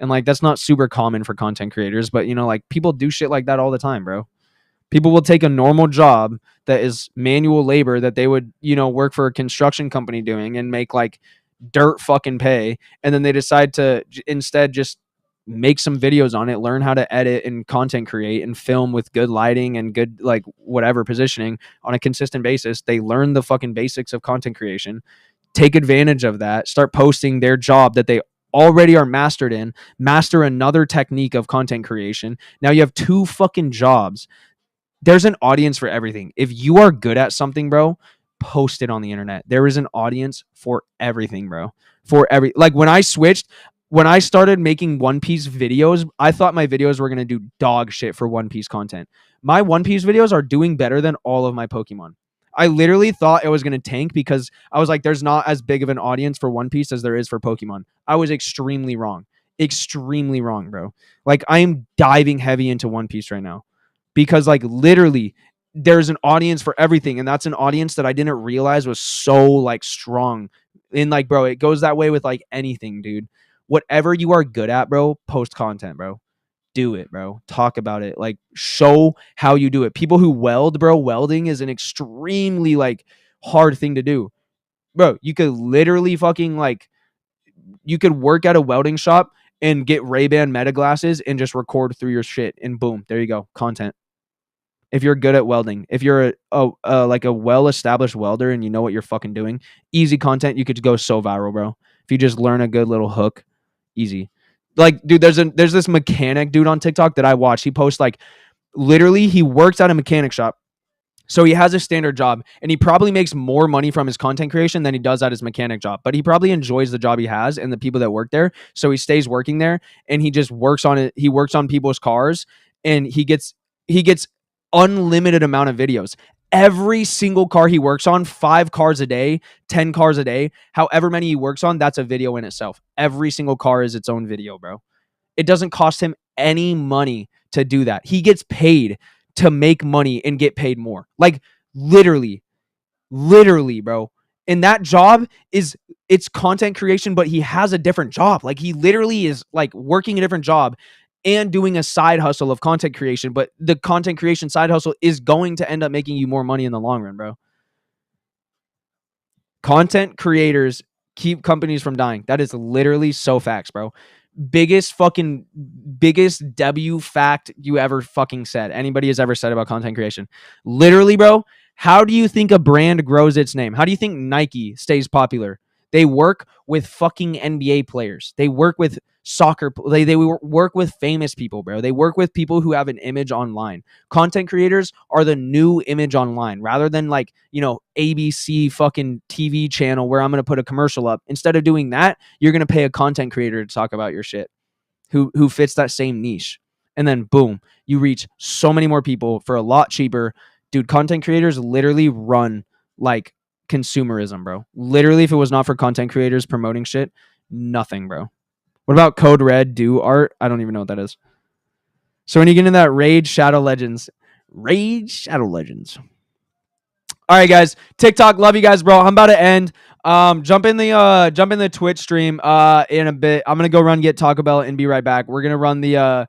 And like that's not super common for content creators, but like people do shit like that all the time, bro. People will take a normal job that is manual labor that they would, work for a construction company doing and make like dirt fucking pay. And then they decide to instead just make some videos on it, learn how to edit and content create and film with good lighting and good, like, whatever positioning on a consistent basis. They learn the fucking basics of content creation, take advantage of that, start posting their job that they already are mastered in, master another technique of content creation. Now you have two fucking jobs. There's an audience for everything. If you are good at something, bro, post it on the internet. There is an audience for everything, bro. Like when I started making One Piece videos, I thought my videos were going to do dog shit for One Piece content. My One Piece videos are doing better than all of my Pokemon. I literally thought it was going to tank because I was like, there's not as big of an audience for One Piece as there is for Pokemon. I was extremely wrong. Extremely wrong, bro. Like I am diving heavy into One Piece right now because like literally there's an audience for everything, and that's an audience that I didn't realize was so like strong. And like, bro, it goes that way with like anything, dude. Whatever you are good at, bro, post content, bro. Do it, bro. Talk about it. Like show how you do it. People who weld, bro, welding is an extremely like hard thing to do. Bro, you could literally fucking like you could work at a welding shop and get Ray-Ban Meta glasses and just record through your shit and boom, there you go. Content. If you're good at welding, if you're like a well-established welder and you know what you're fucking doing, easy content. You could go so viral, bro. If you just learn a good little hook, easy. Like, dude, there's this mechanic dude on TikTok that I watch. He posts like literally he works at a mechanic shop. So he has a standard job and he probably makes more money from his content creation than he does at his mechanic job. But he probably enjoys the job he has and the people that work there. So he stays working there and he just works on it. He works on people's cars and he gets unlimited amount of videos. Every single car he works on, 5 cars a day, 10 cars a day, however many he works on, that's a video in itself. Every single car is its own video, bro. It doesn't cost him any money to do that. He gets paid to make money and get paid more. Like literally, bro. And that job it's content creation, but he has a different job. Like he literally is like working a different job and doing a side hustle of content creation, but the content creation side hustle is going to end up making you more money in the long run, bro. Content creators keep companies from dying. That is literally so facts, bro. biggest W fact you ever fucking said. Anybody has ever said about content creation. Literally, bro, how do you think a brand grows its name? How do you think Nike stays popular? They work with fucking NBA players. They work with soccer. They work with famous people, bro. They work with people who have an image online. Content creators are the new image online, rather than like, ABC fucking TV channel where I'm going to put a commercial up. Instead of doing that, you're going to pay a content creator to talk about your shit who fits that same niche. And then boom, you reach so many more people for a lot cheaper. Dude, content creators literally run like consumerism, bro. Literally, if it was not for content creators promoting shit, nothing, bro. What about Code Red Do Art? I don't even know what that is. So when you get into that Raid Shadow Legends. All right, guys. TikTok, love you guys, bro. I'm about to end. Jump in the Twitch stream in a bit. I'm gonna go run get Taco Bell and be right back. We're gonna run the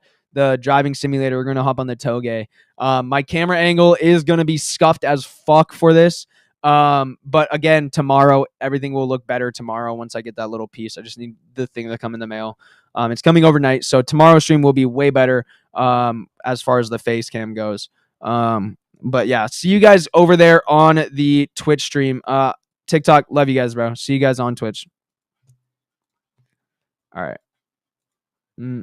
driving simulator. We're gonna hop on the Toge. My camera angle is gonna be scuffed as fuck for this. But again, tomorrow everything will look better tomorrow once I get that little piece. I just need the thing to come in the mail. It's coming overnight, so tomorrow's stream will be way better as far as the face cam goes. But yeah, see you guys over there on the Twitch stream. TikTok, love you guys, bro. See you guys on Twitch. All right. All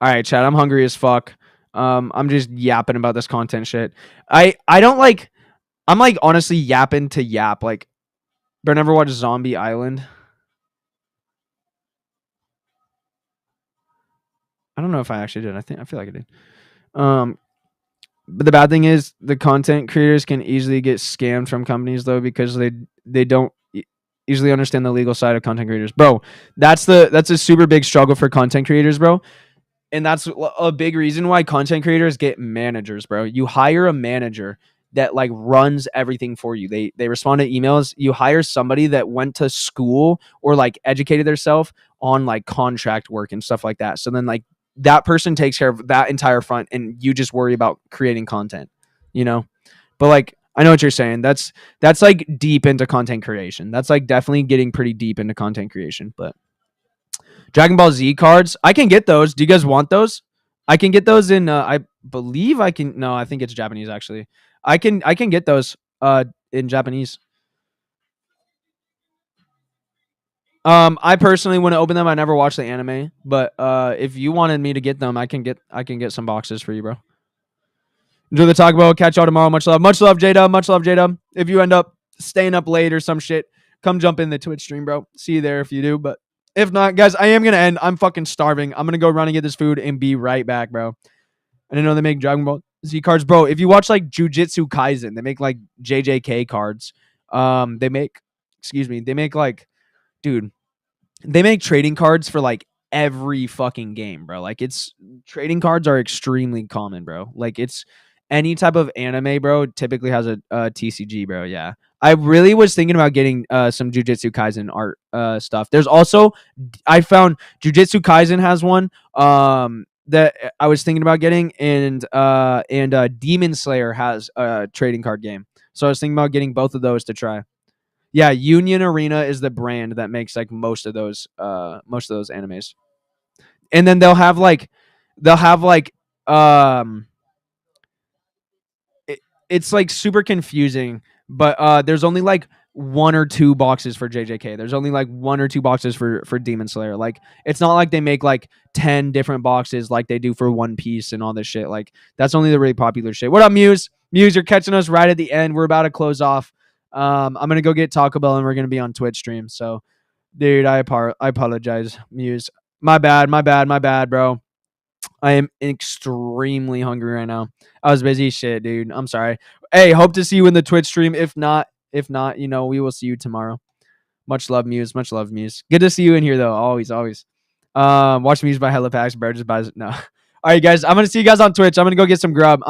right, Chad. I'm hungry as fuck. I'm just yapping about this content shit. I don't like. I'm like honestly yapping to yap. Like, but never watched Zombie Island. I don't know if I actually did. I feel like I did. But the bad thing is the content creators can easily get scammed from companies though, because they don't easily understand the legal side of content creators, bro. That's a super big struggle for content creators, bro. And that's a big reason why content creators get managers, bro. You hire a manager that like runs everything for you. They respond to emails. You hire somebody that went to school or like educated themselves on like contract work and stuff like that. So then like that person takes care of that entire front and you just worry about creating content, But like I know what you're saying. That's like deep into content creation. That's like definitely getting pretty deep into content creation, but Dragon Ball Z cards. I can get those. Do you guys want those? I can get those in I believe I can. No, I think it's Japanese actually. I can get those in Japanese. I personally wouldn't open them. I never watched the anime, but if you wanted me to get them, I can get some boxes for you, bro. Enjoy the Taco Bell. Catch y'all tomorrow. Much love, J-Dub. Much love, J-Dub. If you end up staying up late or some shit, come jump in the Twitch stream, bro. See you there if you do, but if not, guys, I am going to end. I'm fucking starving. I'm going to go run and get this food and be right back, bro. I didn't know they make Dragon Ball Z cards. Bro, if you watch like Jujutsu Kaisen, they make like JJK cards. They make like, dude, they make trading cards for like every fucking game, bro. Like trading cards are extremely common, bro. Like it's any type of anime, bro, typically has a TCG, bro. Yeah. I really was thinking about getting some Jujutsu Kaisen art stuff. There's also, I found Jujutsu Kaisen has one that I was thinking about getting, and Demon Slayer has a trading card game. So I was thinking about getting both of those to try. Yeah, Union Arena is the brand that makes like most of those animes. And then they'll have like it's like super confusing, but there's only like 1 or 2 boxes for JJK. There's only like 1 or 2 boxes for Demon Slayer. Like it's not like they make like 10 different boxes like they do for One Piece and all this shit. Like that's only the really popular shit. What up, Muse? Muse, you're catching us right at the end. We're about to close off. I'm gonna go get Taco Bell and we're gonna be on Twitch stream. So, dude, I apologize, Muse. My bad, bro. I am extremely hungry right now. I was busy shit, dude. I'm sorry. Hey, hope to see you in the Twitch stream. If not, we will see you tomorrow. Much love, Muse. Much love, Muse. Good to see you in here though. Always. Watch Muse buy hella packs, bro. Just buys it. No. All right, guys. I'm gonna see you guys on Twitch. I'm gonna go get some grub.